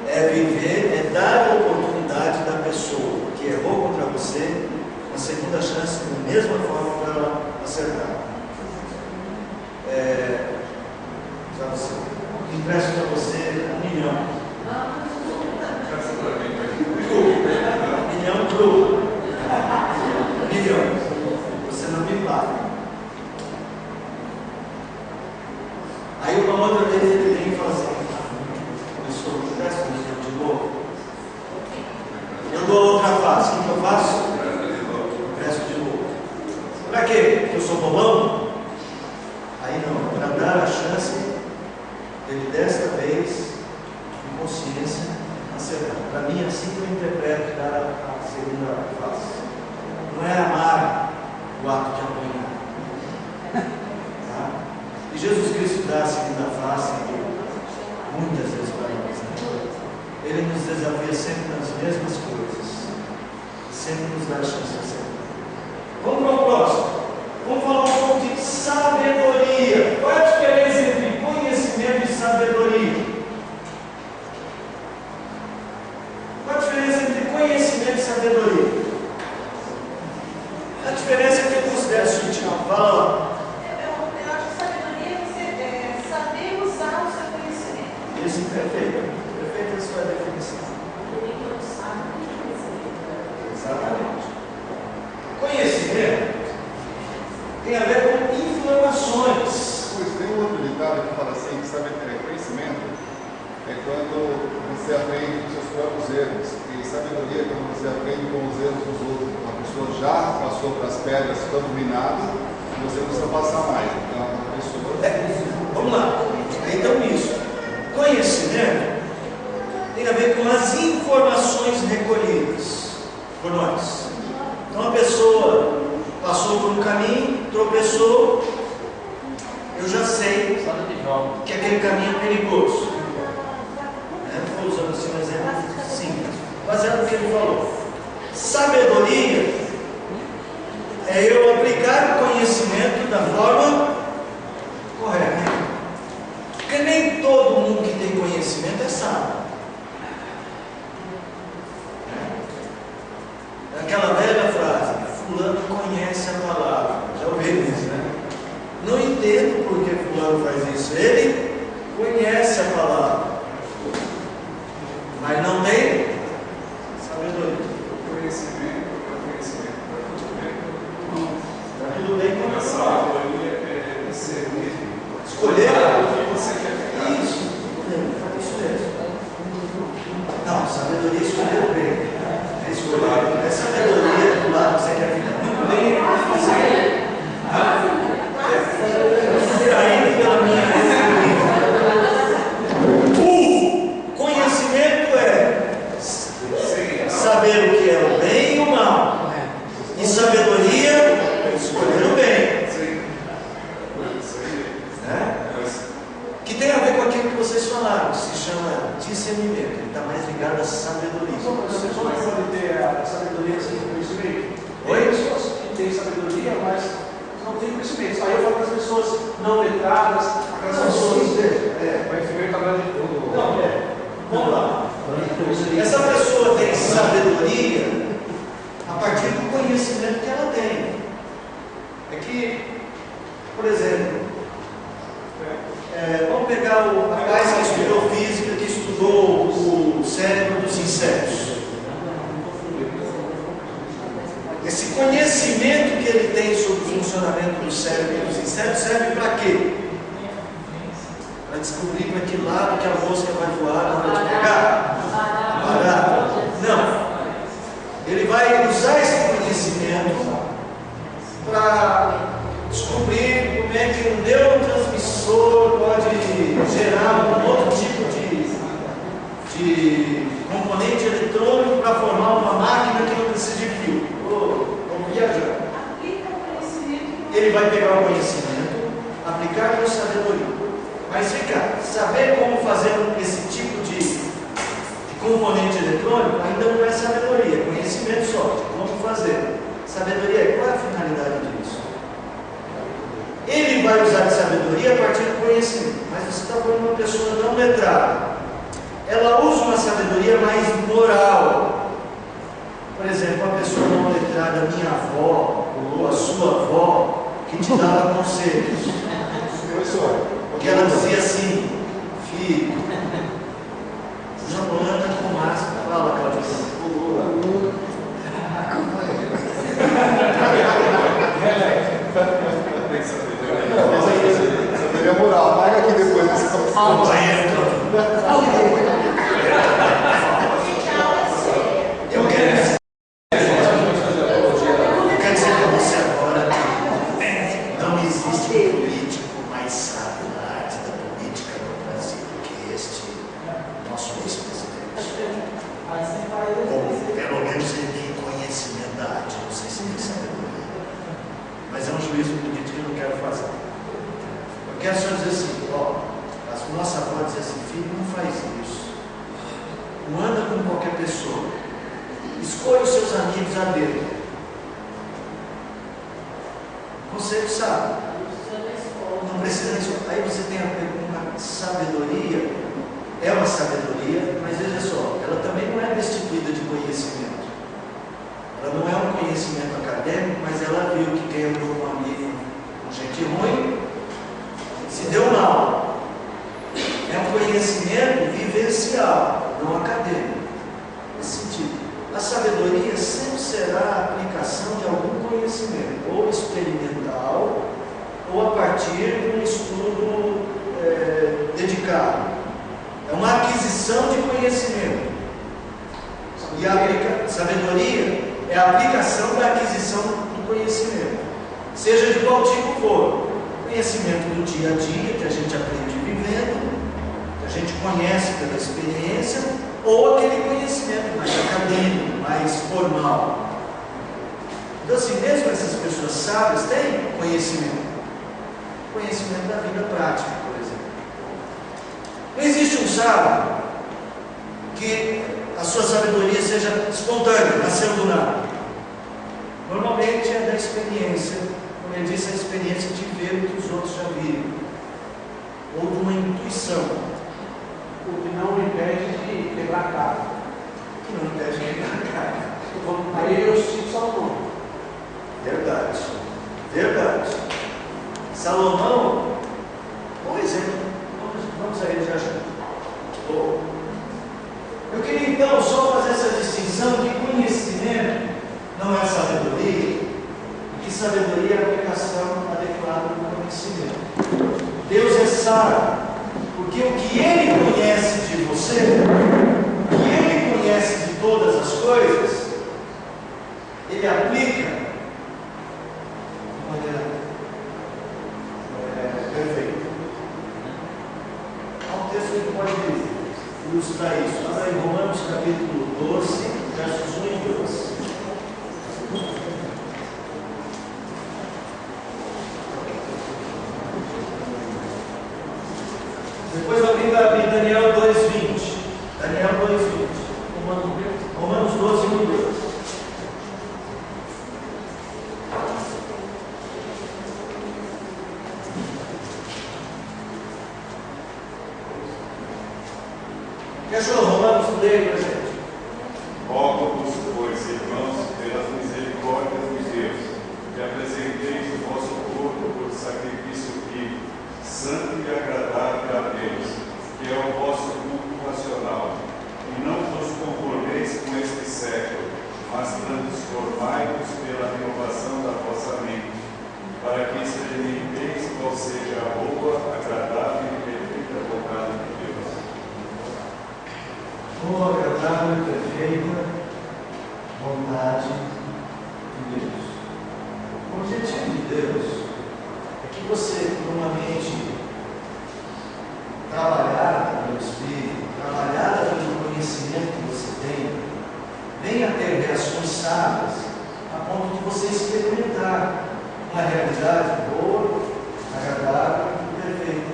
S1: É viver, é dar a oportunidade da pessoa que errou contra você, uma segunda chance da mesma forma para ela acertar. Empresto para você 1 milhão. 1 milhão cru. 1 milhão. Você não me paga. Aí uma outra vez ele vem e fala assim, eu empresto 1 milhão de novo. Eu dou outra face. O que eu faço? Empresto de novo. Para quê? Porque eu sou bobão? Aí não, para dar a chance dele desta vez, com consciência, acertar. Para mim, assim que eu interpreto dar a segunda face. Não é amar o ato de apanhar. Tá? E Jesus Cristo dá a segunda face muitas vezes para nós. Né? Ele nos desafia sempre nas mesmas coisas. Sempre nos dá a chance de acertar. Vamos para o próximo. Vamos falar um pouco de sabedoria. Qual é a diferença entre conhecimento e sabedoria? Qual a diferença entre conhecimento e sabedoria? A diferença é que eu considero o seguinte, fala lá.
S5: Eu acho que sabedoria é você saber usar o seu conhecimento.
S1: Isso, perfeito. Perfeita a sua definição. Exatamente. Conhecimento tem a ver com informações.
S6: Pois tem um outro ditado que fala assim, que sabe, conhecimento é quando você aprende com seus próprios erros, e sabedoria é quando você aprende com os erros dos outros. A pessoa já passou para as pedras, está dominado, e você precisa passar mais. Então, a pessoa...
S1: Vamos lá. Então, isso. Conhecimento tem a ver com as informações recolhidas por nós. Então, a pessoa passou por um caminho, tropeçou, eu já sei que aquele caminho é perigoso. Estou usando assim um exemplo simples, baseado no que ele falou. Sabedoria é eu aplicar o conhecimento da forma correta. Porque nem todo mundo que tem conhecimento é sábio. Aquela velha frase, fulano conhece a palavra. Já ouviu isso, né? Não entendo por que fulano faz isso. Ele conhece a palavra, mas não tem sabedoria.
S4: Conhecimento.
S1: Está tudo bem com a sabedoria. É que, por exemplo, vamos pegar o rapaz que estudou física, que estudou o cérebro dos insetos. Esse conhecimento que ele tem sobre o funcionamento do cérebro dos insetos serve para quê? Para descobrir para que lado que a mosca vai voar na hora de pegar? Parar? Não. Ele vai usar esse conhecimento para descobrir como é que um neurotransmissor pode gerar um outro tipo de componente eletrônico para formar uma máquina que não precisa de fio. Vamos viajar. Ele vai pegar o conhecimento, aplicar com sabedoria. Mas fica, saber como fazer esse tipo de componente eletrônico ainda não é sabedoria, é conhecimento só de como fazer. Sabedoria, qual é a finalidade disso? Ele vai usar a sabedoria a partir do conhecimento, mas você está falando de uma pessoa não letrada. Ela usa uma sabedoria mais moral. Por exemplo, uma pessoa não letrada, minha avó ou a sua avó, que te dava conselhos. Que ela dizia assim: filho, não anda com máscara. Fala, Cláudia.
S6: Sabedoria moral. Paga aqui depois desse
S1: Eu quero dizer para você agora que não existe político mais sábio na arte da política no Brasil que este nosso ex-presidente. Ou pelo menos ele tem conhecimento da arte, não sei se tem sabedoria. Mas é um juízo político que eu não quero fazer. Eu quero só dizer assim, a nossa avó diz assim: filho, não faz isso. Não anda com qualquer pessoa. Escolha os seus amigos a dedo. Conselho sábio. Não precisa da escola. Aí você tem a pergunta: sabedoria é uma sabedoria, mas veja só, ela também não é destituída de conhecimento. Ela não é um conhecimento acadêmico, mas ela viu que quem andou com um amigo com gente ruim se deu mal. É um conhecimento vivencial, não acadêmico. Nesse sentido, a sabedoria sempre será a aplicação de algum conhecimento, ou experimental, ou a partir de um estudo dedicado. É uma aquisição de conhecimento. E a sabedoria é a aplicação da aquisição do conhecimento, seja de qual tipo for. Conhecimento do dia a dia, que a gente aprende vivendo, que a gente conhece pela experiência, ou aquele conhecimento mais acadêmico, mais formal. Então, assim, mesmo essas pessoas sábias têm conhecimento da vida prática, por exemplo. Não existe um sábio que a sua sabedoria seja espontânea, nasceu do nada. Normalmente é da experiência, como eu disse, a experiência de ver o que os outros já viram, ou de uma intuição.
S4: O que não impede de quebrar a cara.
S1: O que não impede de quebrar a cara.
S4: Aí eu cito Salomão.
S1: Verdade, verdade. Salomão, bom exemplo. Vamos a ele já já. Eu queria então só fazer essa distinção que conhecimento não é sabedoria, e que sabedoria é a aplicação adequada do conhecimento. Deus é sábio, porque o que Ele conhece de você, o que Ele conhece de todas as coisas, Ele aplica de maneira perfeita. Há um texto que pode ilustrar isso. Abra em Romanos capítulo 12, versos 1 e 2. Depois alguém vai abrir Daniel 2:20. Daniel 2:20. Romanos 12, 1 e 2. Quem achou Romanos? Leia para a gente.
S7: Rogo-vos, pois, irmãos, pelas misericórdias de Deus, que apresenteis o vosso pela renovação da vossa mente, para que experimenteis qual seja a boa, agradável e perfeita vontade de Deus.
S1: Boa, agradável e perfeita vontade de Deus. O objetivo de Deus é que você, por uma mente trabalhada pelo Espírito, trabalhada pelo conhecimento que você tem, venha a ter reações sábias a ponto de você experimentar uma realidade boa, agradável e perfeita.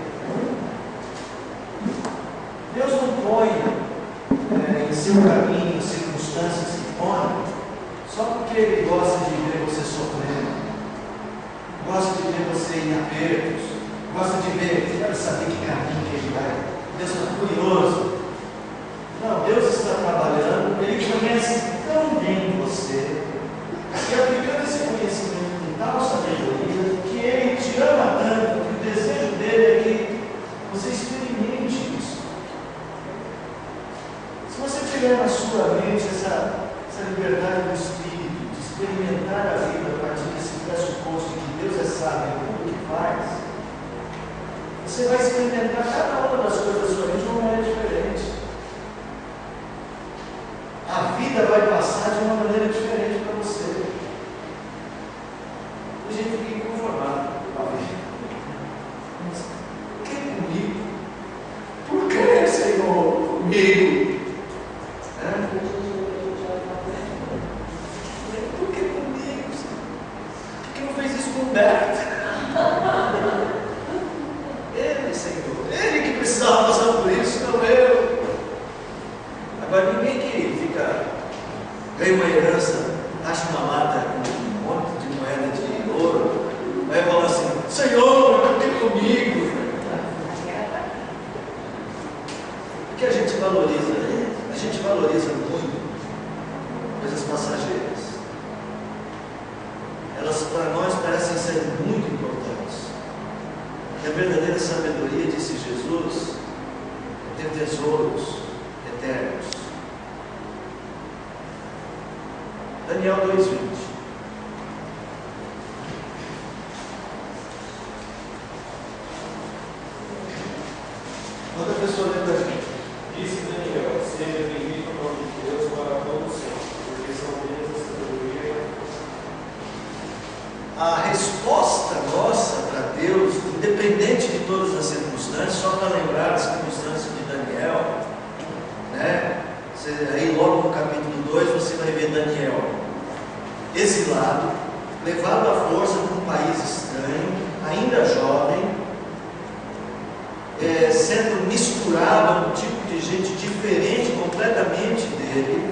S1: Deus não põe em seu caminho circunstâncias que põe só porque Ele gosta de ver você sofrendo, gosta de ver você em apertos, gosta de ver, quero saber que caminho que Ele vai. Deus está curioso. Não, Deus está trabalhando, Ele conhece tão bem você, e aplicando esse conhecimento com tal sabedoria, que Ele te ama tanto, que o desejo dele é que você experimente isso. Se você tiver na sua mente essa liberdade do Espírito, de experimentar a vida a partir desse pressuposto de que Deus é sábio em tudo o que faz, você vai experimentar cada uma das coisas da sua vida de uma maneira diferente. A vida vai passar de uma maneira diferente para você. A gente fica inconformado com a vida. Mas, por que comigo? Por que, Senhor, comigo? Por que comigo, Senhor? Por que não fez isso com o Humberto? Ele, Senhor, ele que precisava passar por isso, não eu. Agora, ninguém que ganha uma herança, acha uma lata com um monte de moeda de ouro, vai falar assim: Senhor, por que comigo? Porque a gente valoriza muito coisas passageiras. Elas para nós parecem ser muito importantes. E a verdadeira sabedoria, disse Jesus, é ter tesouros eternos. Daniel 2:20. Outra pessoa lê para a gente.
S8: Disse Daniel: seja bendito o nome de Deus para todo o céu, porque são eles a sabedoria.
S1: A resposta nossa para Deus, independente de todas as circunstâncias, só para lembrar as circunstâncias de Daniel, né? Aí logo no capítulo 2 você vai ver Daniel exilado, levado à força para um país estranho, ainda jovem, sendo misturado a um tipo de gente diferente completamente dele,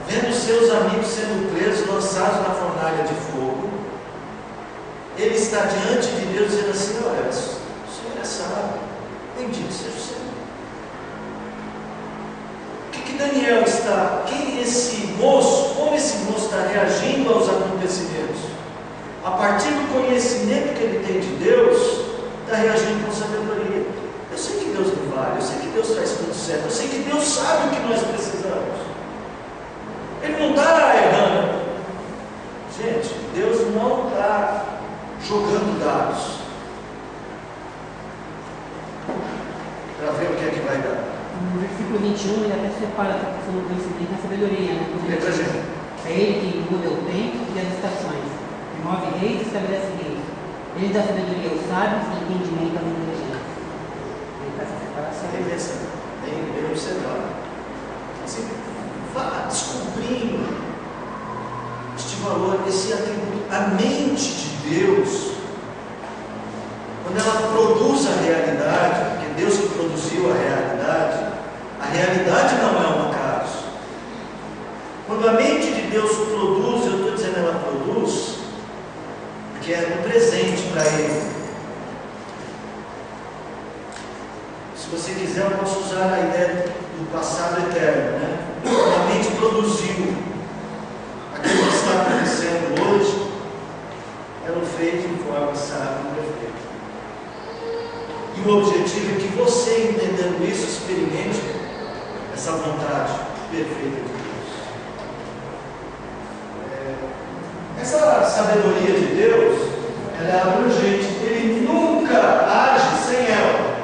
S1: vendo seus amigos sendo presos, lançados na fornalha de fogo. Ele está diante de Deus dizendo assim: olha, o Senhor é sábio, bendito seja o Senhor. Daniel está, como esse moço está reagindo aos acontecimentos? A partir do conhecimento que ele tem de Deus, está reagindo com sabedoria. Eu sei que Deus me vale, eu sei que Deus traz tudo certo, eu sei que Deus sabe o que nós precisamos. Ele não está errando. Gente, Deus não está jogando dados para ver o que é que vai dar.
S2: No versículo 21, ele até separa essa questão do conhecimento e da sabedoria, né? É ele que muda o tempo e as estações, remove reis e estabelece reis. Ele dá sabedoria aos sábios e entendimento aos inteligentes. Ele faz essa separação.
S1: Bem observado. Assim, vá descobrindo este valor, esse atributo. A mente de Deus, quando ela produz a realidade, porque Deus que produziu a realidade não é um acaso. Quando a mente de Deus produz, eu estou dizendo ela produz, porque é um presente para Ele. Se você quiser, eu posso usar a ideia do passado eterno, né? Quando a mente produziu aquilo que está acontecendo hoje, ela o fez de forma sábia e perfeita. E o objetivo é que você, entendendo isso, experimente essa vontade perfeita de Deus. Essa sabedoria de Deus, ela é abrangente. Ele nunca age sem ela.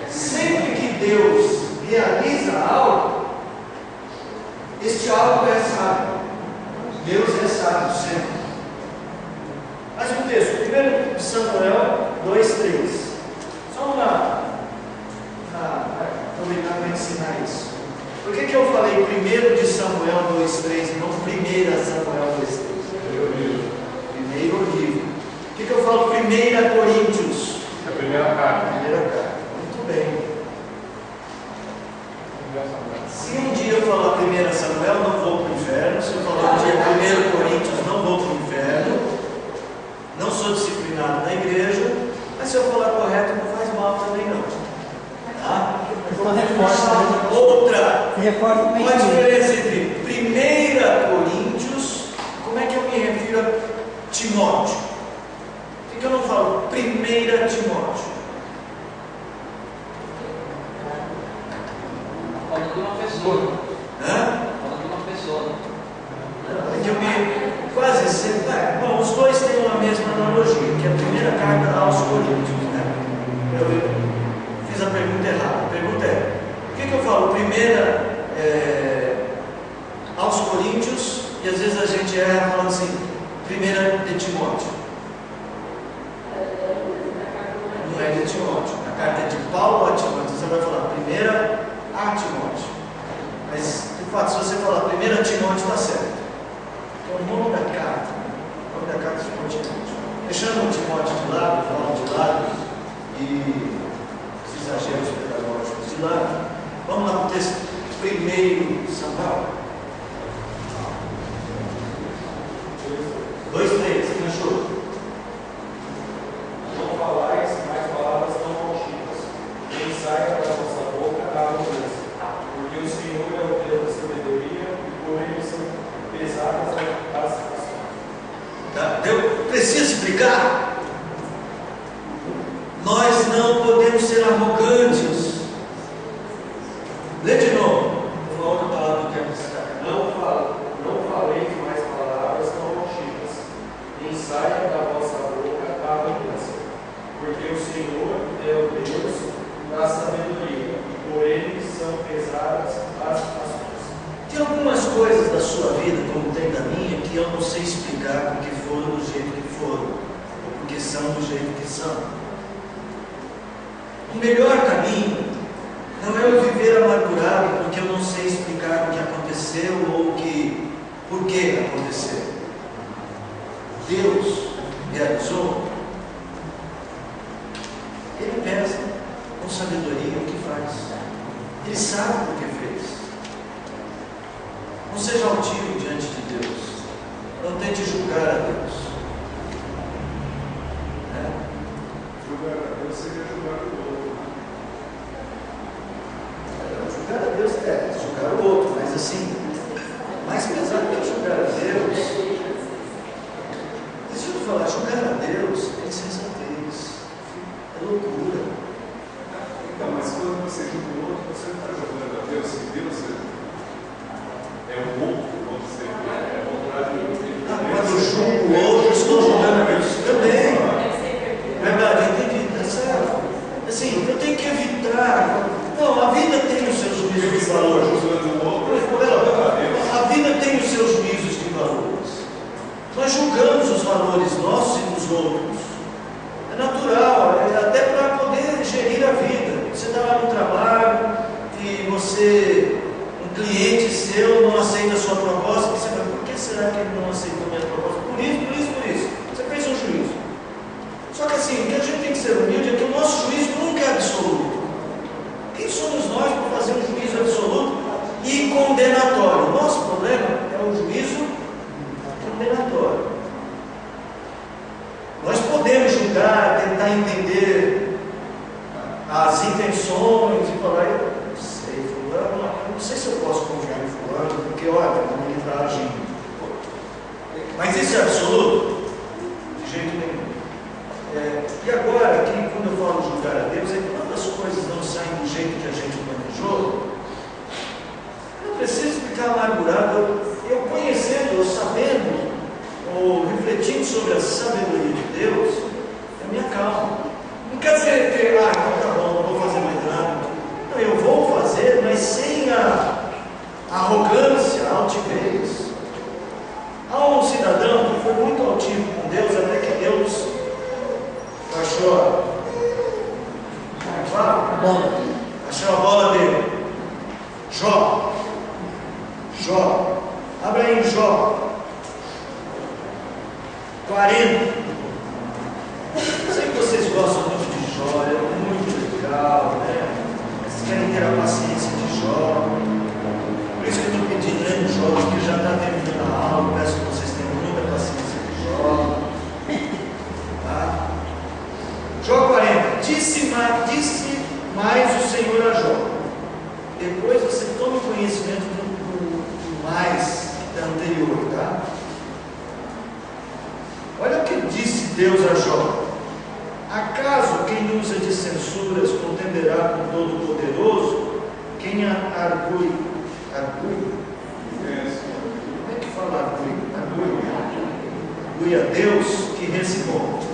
S1: Sempre que Deus realiza algo, este algo é sábio. Deus é sábio sempre. Mais um texto, 1 Samuel 2:3. Só aproveitar para ensinar isso. Por que eu falei 1 de Samuel 2:3 e não 1 Samuel 2:3? Primeiro livro. Por que eu falo 1 Coríntios?
S3: É a primeira carta.
S1: Primeira carta. Muito bem. Se um dia eu falar 1 Samuel, não vou para o inferno. Se eu falar um dia 1 Coríntios, não vou para o inferno. Não sou disciplinado na igreja. Mas se eu falar correto, não faz mal também não. Tá?
S2: Só reforça.
S1: Outra.
S2: Reforça o
S1: Qual a diferença entre 1 Coríntios, como é que eu me refiro a Timóteo? Por que eu não falo 1 Timóteo?
S9: Falando de uma pessoa.
S1: Hã?
S9: Falando de uma pessoa.
S1: É que eu me quase sempre. Bom, os dois têm uma mesma analogia, que é a primeira carta aos Coríntios. Né? Eu fiz a pergunta errada. A pergunta é: por que eu falo primeira aos Coríntios e às vezes a gente erra falando assim, 1 de Timóteo? Não é de Timóteo. A carta é de Paulo a Timóteo. Você vai falar 1 a Timóteo. Mas, de fato, se você falar 1 Timóteo, está certo. Então, o nome da carta ficou Timóteo. Deixando o Timóteo de lado, falando de lado, e os exageros pedagógicos de lado, vamos lá para o texto 1 Samuel 2:3, quem achou?
S8: Não falais mais palavras tão altivas, nem saia da vossa boca a arrogância, porque o Senhor é o Deus da sabedoria e por ele são pesadas as ações.
S1: Tá? Precisa explicar? Nós não podemos ser arrogantes. Lê de novo. Uma outra palavra que eu quero destacar.
S8: Não faleis mais palavras tão altivas, nem saia da vossa boca a arrogância, porque o Senhor é o Deus da sabedoria e por ele são pesadas as ações.
S1: Tem algumas coisas da sua vida, como tem da minha, que eu não sei explicar porque foram do jeito que foram, ou porque são do jeito que são. O melhor caminho não é eu viver amargurado porque eu não sei explicar o que aconteceu ou por que aconteceu. Deus realizou, Ele pensa com sabedoria o que faz. Ele sabe o que fez. Não seja altivo diante de Deus. Não tente julgar a Deus.
S6: Julgar a Deus seria julgar o outro.
S1: Julgar a Deus é julgar o outro, mas assim, mais pesado que julgar a Deus. Deixa eu te falar, julgar a Deus é insensatez, é loucura.
S6: Então, mas quando você julga o outro, você não está julgando a Deus, se Deus é o outro, vamos dizer, é o contrário do outro.
S1: Quando eu julgo o outro, estou julgando a Deus também. Verdade, entendi, tá certo. Assim, eu tenho que evitar. Não, a vida tem os seus juízos de valor. A vida tem os seus juízos de valores. Nós julgamos os valores nossos e dos outros. É natural, até para poder gerir a vida. Você está lá no trabalho e um cliente seu não aceita a sua proposta, você vai, por que será que ele não aceitou a minha proposta? Por isso. Você fez um juízo. Só que assim, o que a gente tem que ser humilde é que o nosso juízo nunca é absoluto. Quem somos nós para fazer um juízo absoluto e condenatório? O nosso problema é o juízo condenatório. Nós podemos julgar, tentar entender as intenções e falar, eu não sei, fulano, eu não sei se eu posso confiar em fulano, porque olha como ele está agindo. Mas isso é absoluto? De jeito nenhum. E agora, aqui, quando eu falo julgar a Deus, é que quando as coisas não saem do jeito que a gente planejou, eu não preciso ficar amargurado. Eu conhecendo, eu sabendo 40. Sei que vocês gostam muito de Jó, é muito legal, né? Vocês querem ter a paciência de Jó. Por isso que eu estou pedindo, né, Jó, que já está terminando a aula, peço que vocês tenham muita paciência de Jó. Tá? Jó 40. Disse mais o Senhor a Jó. Depois você tome conhecimento do mais anterior, tá? Olha o que disse Deus a Jó. Acaso quem usa de censuras contenderá com Todo-Poderoso? Quem argui? Como é que fala argui a Deus que responde?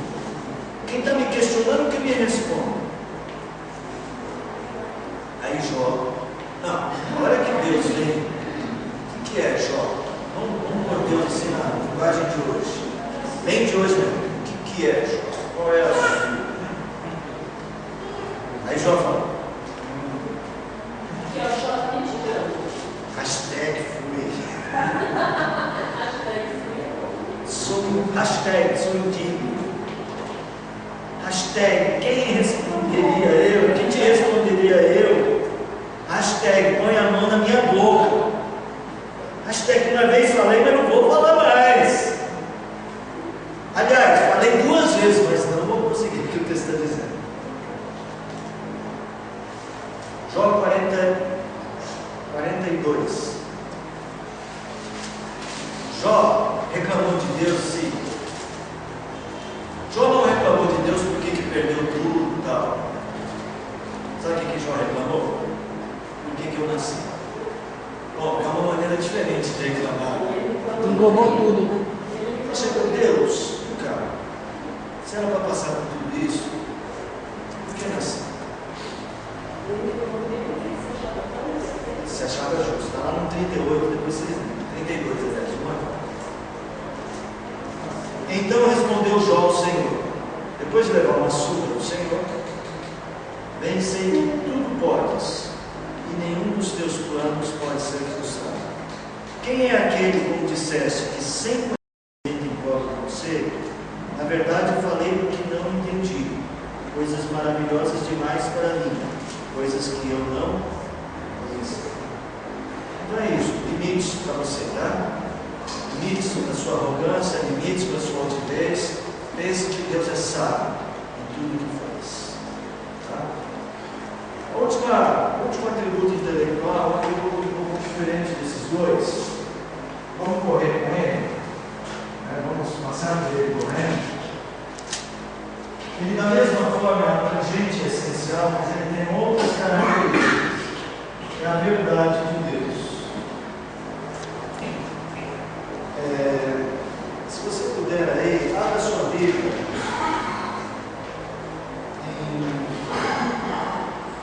S1: Quem está me questionando que me responde? Aí Jó, não, olha que Deus vem. O que é Jó? Vamos por Deus assim na linguagem de hoje. Bem de hoje mesmo. O que é Jó? Qual é a sua vida? Aí Jó fala.
S5: Que é o Jó está mentirando.
S1: Hashtag fui. Sou indigno. Hashtag quem responderia eu? Quem te responderia eu? Hashtag põe a mão na minha boca. Hashtag uma vez falei, mas não vou falar mais. Aliás, falei 2 vezes, mas não vou conseguir o que o texto está dizendo. Jó 42. Jó reclamou de Deus, sim. Jó não reclamou de Deus porque que perdeu tudo e tal. Sabe o que Jó reclamou? Por que eu nasci? Bom, é uma maneira diferente de reclamar.
S2: Englobou tudo, né?
S1: Você, Deus, cara, se era para passar por tudo isso, por que nasci? Se achava justo. Está lá no 38, depois vocês. 32, aliás, Então respondeu Jó ao Senhor, depois de levar uma surra do Senhor: bem sei que tudo podes, e nenhum dos teus planos pode ser frustrado. Quem é aquele, como disseste, que sem conhecimento encobre o conselho? Na verdade, falei o que não entendi, coisas maravilhosas demais para mim, coisas que eu não conheci. Então é isso, limites para você, tá? Limites para sua arrogância, limites para sua altivez. Pense que Deus é sábio em tudo que faz. Tá? O último atributo intelectual é um atributo um pouco diferente desses dois. Vamos correr com ele, né? Vamos passar por ele correndo. Ele, da mesma forma, é abrangente e essencial, mas ele tem outras características. É a verdade de Deus. Se você puder aí, abra sua Bíblia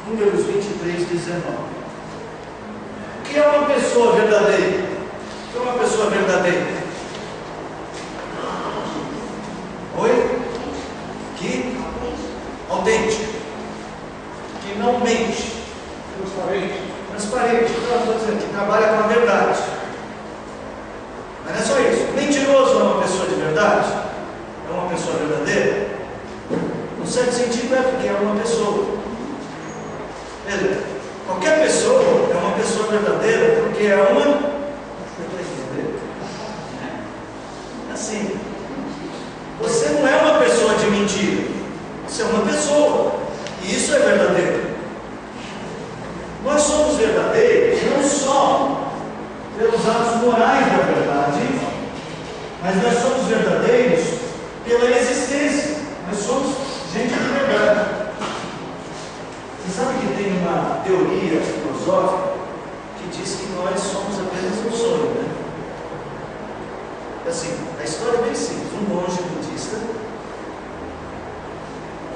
S1: em Números 23, 19. O que é uma pessoa verdadeira? O que é uma pessoa verdadeira? Oi? Que? Autêntico. Que não mente. Transparente. Então, estou dizendo que trabalha com a verdade. Mas não é só isso. Mentiroso é uma pessoa de verdade? É uma pessoa verdadeira? No certo sentido é porque é uma pessoa. Beleza? Qualquer pessoa é uma pessoa verdadeira porque é uma. Assim. Você não é uma pessoa de mentira. Você é uma pessoa. E isso é verdadeiro. Nós somos verdadeiros não só pelos atos morais da verdade, mas nós somos verdadeiros pela existência. Nós somos gente de verdade. Você sabe que tem uma teoria filosófica que diz que nós somos apenas um sonho, né? Assim, a história é bem simples. Um monge budista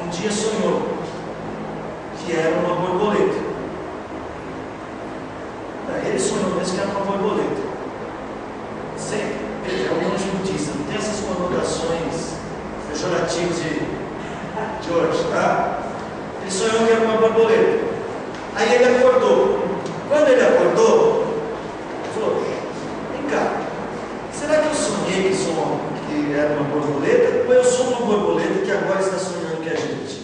S1: um dia sonhou que era uma borboleta. Ele sonhou mesmo que era uma borboleta. Sempre. Ele é um monge budista, não tem essas conotações pejorativas de hoje, tá? Ele sonhou que era uma borboleta. Aí ele acordou. Quando ele acordou, ele falou: vem cá, será que eu sonhei que que era uma borboleta, ou eu sou uma borboleta que agora está sonhando que é a gente?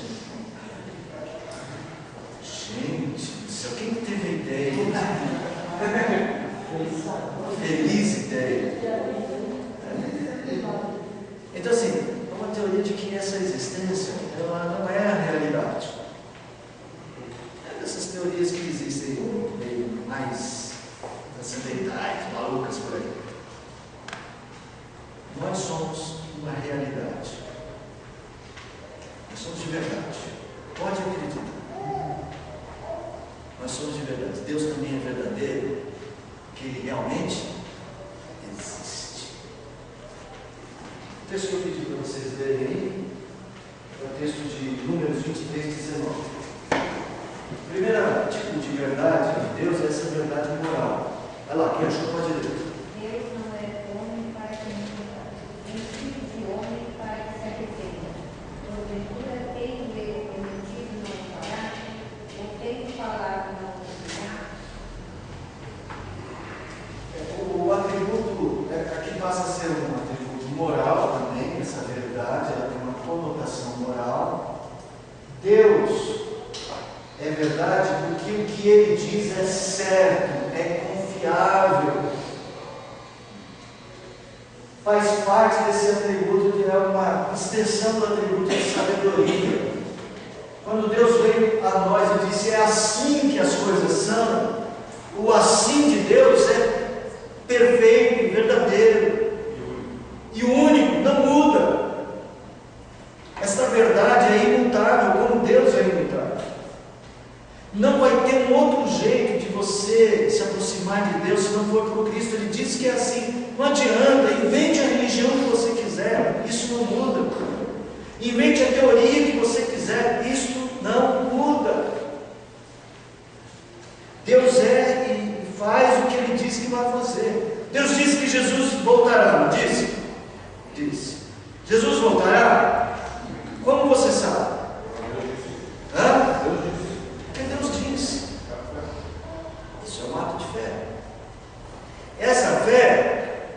S1: Gente, se alguém teve a ideia, feliz ideia. Então assim, é uma teoria de que essa existência, ela não é a realidade. É dessas teorias que existem meio mais transcendentais, malucas por aí. Nós somos uma realidade. Nós somos de verdade. Pode acreditar. Nós somos de verdade. Deus também é verdadeiro, que Ele realmente existe. O texto que eu pedi para vocês lerem aí é o texto de Números 23, 19. O primeiro tipo de verdade de Deus é essa verdade moral. Vai lá, quem achou pode ler.
S5: Deus não é homem para que minta, nem filho de homem para que se arrependa. Porventura tem prometido e não fará, ou tem falado e não cumprirá.
S1: O atributo, aqui passa a ser um atributo moral também, essa verdade, ela tem uma conotação moral. Deus é verdade porque o que Ele diz é certo, é confiável. Faz parte desse atributo que é uma extensão do atributo de sabedoria. Quando Deus veio a nós e disse, é assim que as coisas são, o assim de Deus é perfeito, verdadeiro e único, não muda. Esta verdade é imutável, como Deus é imutável. Não vai ter um outro jeito de você se aproximar de Deus se não for por Cristo. Ele diz que é assim. Não adianta, invente a religião que você quiser, isso não muda. Invente a teoria que você quiser, isso não muda. Deus é e faz o que Ele diz que vai fazer. Deus disse que Jesus voltará, não disse? Disse. Jesus voltará? Como você sabe? Hã? Porque Deus disse. Isso é um ato de fé. Essa fé,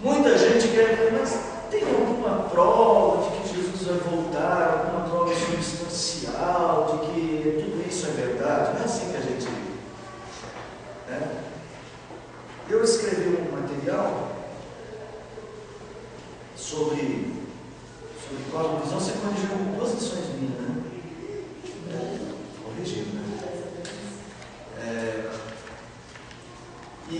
S1: muita gente quer, mas tem alguma prova de que Jesus vai voltar, alguma prova substancial de que tudo isso é verdade? Não é assim que a gente né? Eu escrevi um material sobre cosmovisão. Você corrigiu duas lições minhas, né? Corrigiu, né? E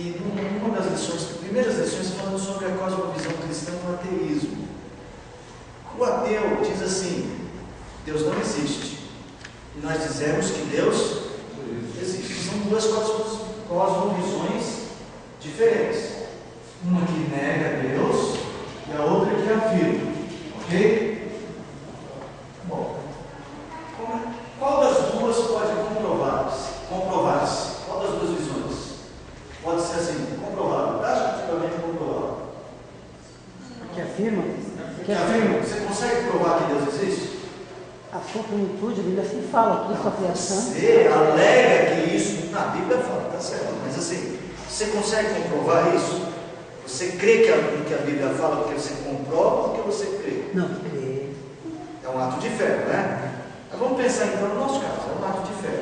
S1: numa das lições, primeiras lições, falando sobre a cosmovisão cristã e o ateísmo. O ateu diz assim: Deus não existe. E nós dizemos que Deus existe. São duas cosmovisões diferentes. Uma que nega Deus e a outra que afirma. Ok? Bom, qual das duas pode comprovar-se? Qual das duas visões? Pode ser assim, comprovado, taxativamente comprovado.
S2: Que afirma?
S1: Que afirma? Você consegue provar que Deus existe?
S2: A sua plenitude, a Bíblia assim fala aqui, sua criação.
S1: Você alega que isso, na Bíblia fala, tá certo, mas assim, você consegue comprovar isso? Você crê que a Bíblia fala porque você comprova ou porque você crê?
S2: Não, crê.
S1: É um ato de fé, não é? Mas vamos pensar então no nosso caso, é um ato de fé.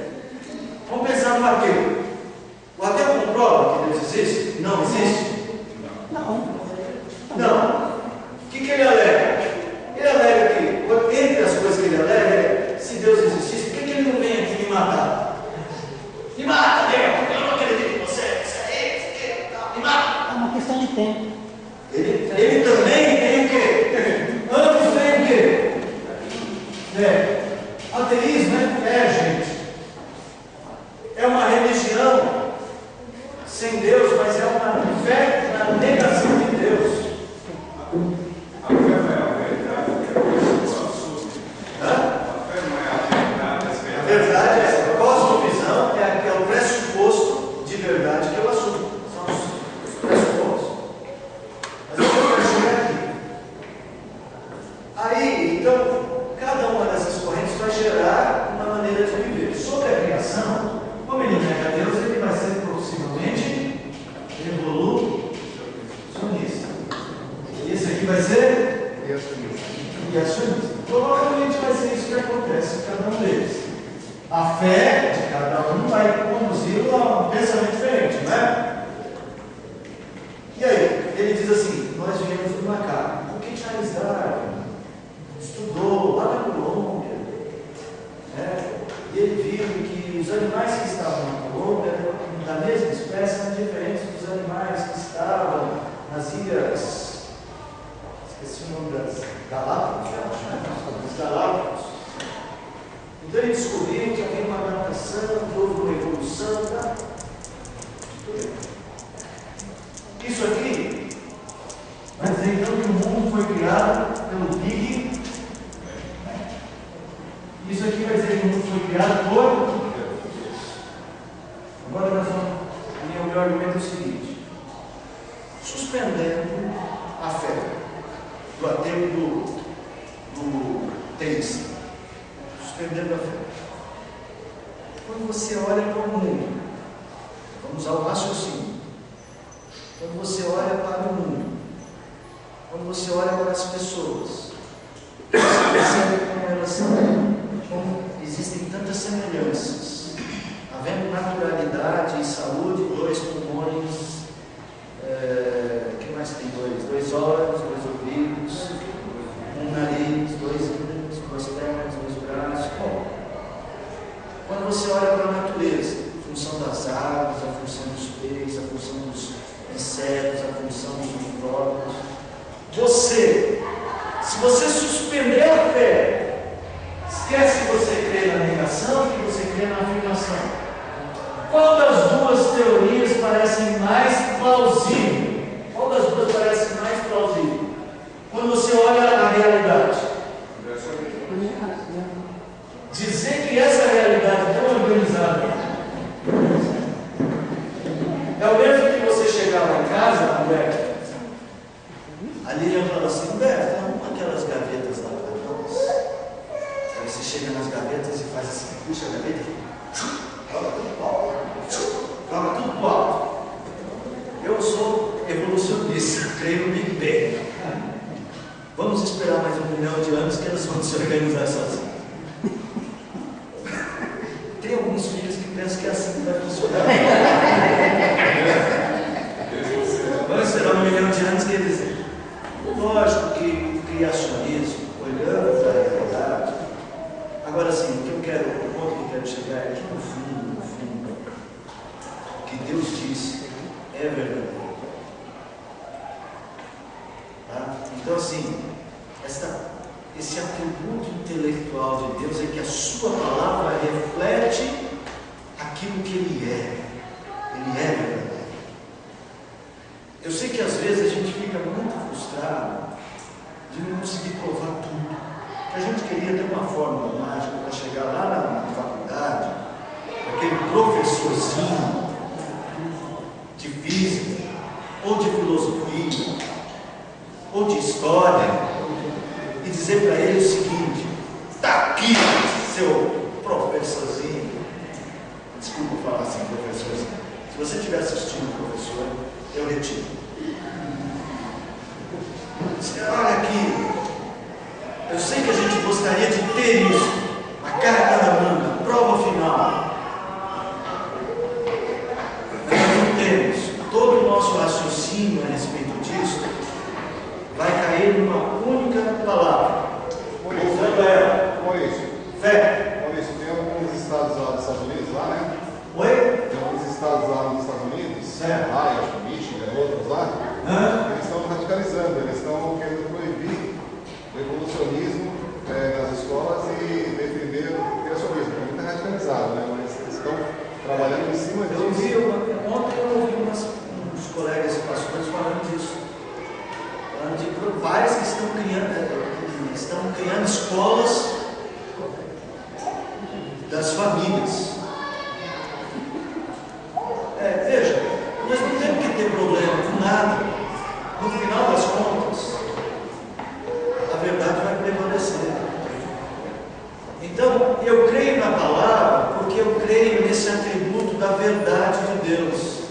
S1: Vamos pensar no ateu. O ateu comprova que Deus existe? Não existe?
S2: Não.
S1: Não. O que ele alega? Ele alega que, entre as coisas que ele alega, é, se Deus existisse, por que ele não vem aqui me matar? Me mata, Deus! Eu não acredito em você, isso aí, me mata!
S2: É uma questão de tempo.
S1: Ele também tem o quê? Ambos têm o quê? Ateísmo gente. É uma religião sem Deus, mas é uma fé na negação de Deus.
S7: A fé não é a verdade,
S1: A verdade é a cosmovisão, é o pressuposto de verdade que eu assumo. São os pressupostos. Mas eu quero chegar aqui. Aí, então, cada uma dessas correntes vai gerar uma maneira de viver. Sobre a criação, como ele nega Deus, ele vai ser possivelmente evolucionista. E esse aqui vai ser Criacionismo. Provavelmente vai ser isso que acontece em cada um deles. A fé de cada um vai conduzi-lo a um pensamento diferente, não é? E aí, ele diz assim: nós viemos do macaco. O que Charles Darwin estudou lá na Colômbia, né? E ele viu que os animais que estavam na Colômbia eram da mesma espécie, mas diferentes dos animais que estavam nas ilhas, esqueci o nome das Galápagos, né? Os Galápagos. Então ele descobriu que havia uma adaptação, que houve uma evolução, tá? Isso aqui vai dizer então que o mundo foi criado pelo Big. Isso aqui vai dizer que o mundo foi criado por Deus. Agora nós vamos. O meu argumento é o seguinte: suspendendo a fé do ateu do teísta, suspendendo a fé. Quando você olha para o mundo, vamos ao raciocínio. Quando você olha para o mundo, quando você olha para as pessoas, você percebe como elas são, como existem tantas semelhanças, havendo naturalidade e saúde, 2 pulmões, que mais tem? Dois olhos, 2 ouvidos, um nariz, 2 rins, 2 pernas, 2 braços. Bom, quando você olha para a natureza, a função das águas, a função dos peixes, a função dos insetos, a função dos micróbios, se você suspender a fé, esquece que você crê na negação e que você crê na afirmação. Qual das duas teorias parece mais plausível? Qual das duas parece mais plausível? Quando você olha a realidade. Dizer que essa realidade tão organizada é o mesmo que você chegar lá em casa, Humberto. A Lilian fala assim: Humberto, arruma aquelas gavetas lá para nós. Aí você chega nas gavetas e faz assim, puxa a gaveta e joga tudo pro alto. Joga tudo pro alto. Eu sou evolucionista, creio no Big Bang. Vamos esperar mais 1 milhão de anos que elas vão se organizar sozinhas. Tem alguns filhos que pensam que é assim que vai funcionar. Vamos esperar 1 milhão de anos, quer dizer. Lógico que o criacionismo, olhando para a realidade. Agora sim, o ponto que eu quero chegar é que no fundo, o que Deus disse é verdadeiro. Tá? Então assim, esse atributo intelectual de Deus é que a sua palavra reflete aquilo que Ele é. Ele é verdadeiro. Eu sei que às vezes a gente fica muito frustrado de não conseguir provar tudo. Que a gente queria ter uma fórmula mágica para chegar lá na faculdade, aquele professorzinho de física, ou de filosofia, ou de história, e dizer para ele o seguinte: está aqui, seu professorzinho. Desculpa falar assim, professorzinho. Se você estiver assistindo o professor, eu retiro. Olha aqui, eu sei que a gente gostaria de ter isso, a carta da manga, a prova final. Mas nós não temos. Todo o nosso raciocínio a respeito disso vai cair numa única palavra. Usando ela.
S6: Maurício.
S1: Fé.
S6: Maurício, tem alguns estados lá dos Estados Unidos, lá, né?
S1: Oi?
S6: Tem alguns estados lá nos Estados Unidos,
S1: Certo.
S6: lá, acho que Michigan, outros lá, eles estão radicalizando, eles estão querendo proibir o evolucionismo nas escolas e defender o criacionismo. É muito radicalizado, né? Mas eles estão trabalhando em cima disso.
S1: Ontem eu ouvi uns colegas pastores falando disso. Falando de pais que estão criando escolas das famílias. Veja, nós não temos que ter problema com nada. No final das contas, a verdade vai prevalecer. Então, eu creio na palavra porque eu creio nesse atributo da verdade de Deus.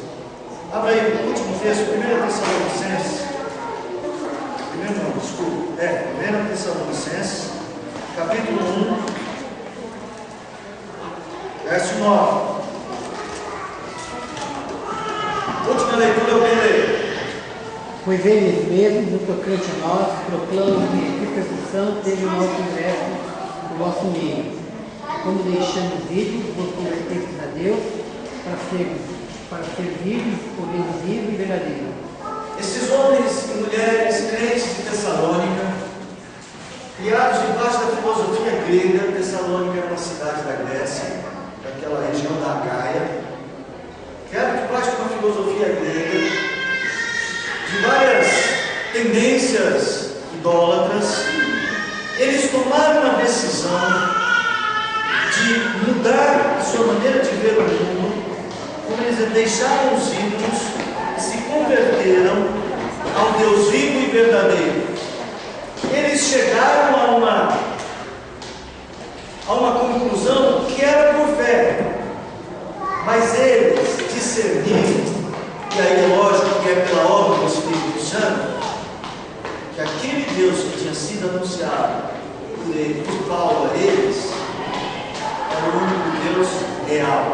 S1: Abra aí o último texto, 1 Tessalonicenses. 1 1 Tessalonicenses, capítulo 1, verso 9. Última leitura, eu quero ler.
S2: Pois eles mesmos, no tocante a nós, proclamam que repercussão teve o nosso ingresso no vosso meio, como deixamos ir, vos convertestes a Deus, para servir o Deus vivo e verdadeiro.
S1: Esses homens e mulheres crentes de Tessalônica, criados debaixo da filosofia grega, Tessalônica era uma cidade da Grécia, daquela região da Gaia, criados debaixo de uma filosofia grega, de várias tendências idólatras, eles tomaram a decisão de mudar a sua maneira de ver o mundo, como eles deixaram os ídolos e se converteram ao Deus vivo e verdadeiro. Eles chegaram a uma conclusão que era por fé, mas eles discerniram, e aí é lógico que é pela obra do Espírito Santo, que aquele Deus que tinha sido anunciado por Paulo a eles, era o único Deus real.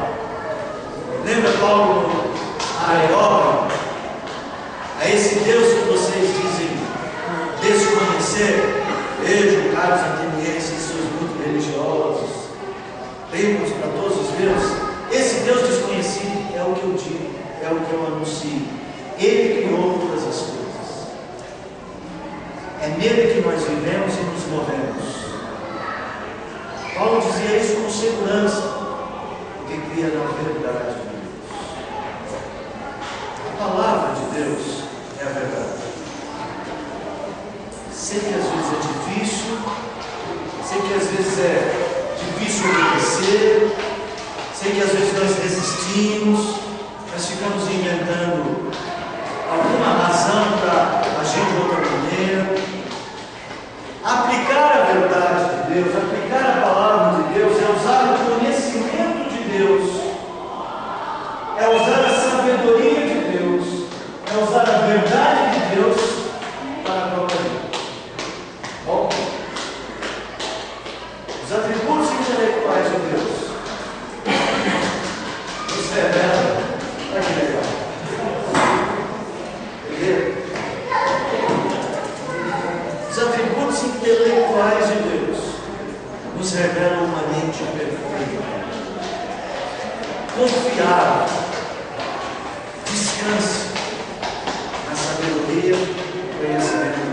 S1: Lembra Paulo no Areópago? A esse Deus que vocês dizem desconhecer, vejam, caros atenienses, seus muito religiosos, bênçãos para todos os deuses. Esse Deus desconhecido é o que eu digo, é o que eu anuncio. Ele criou todas as coisas. É nele que nós vivemos e nos movemos. Paulo dizia isso com segurança, porque cria na verdade de Deus. A palavra de Deus é a verdade. Sei que às vezes é difícil, sei que às vezes é difícil obedecer, sei que às vezes nós resistimos, nós ficamos inventando alguma razão para agir de outra maneira. Aplicar a verdade de Deus, aplicar a palavra de Deus, é usar o conhecimento de Deus, é usar a sabedoria de Deus, é usar a verdade de Deus para a própria vida. Bom, os atributos intelectuais de Deus nos revelam. Olha que legal. Primeiro, os atributos intelectuais de Deus nos revelam uma mente perfeita, confiável. Descanse na sabedoria e conhecimento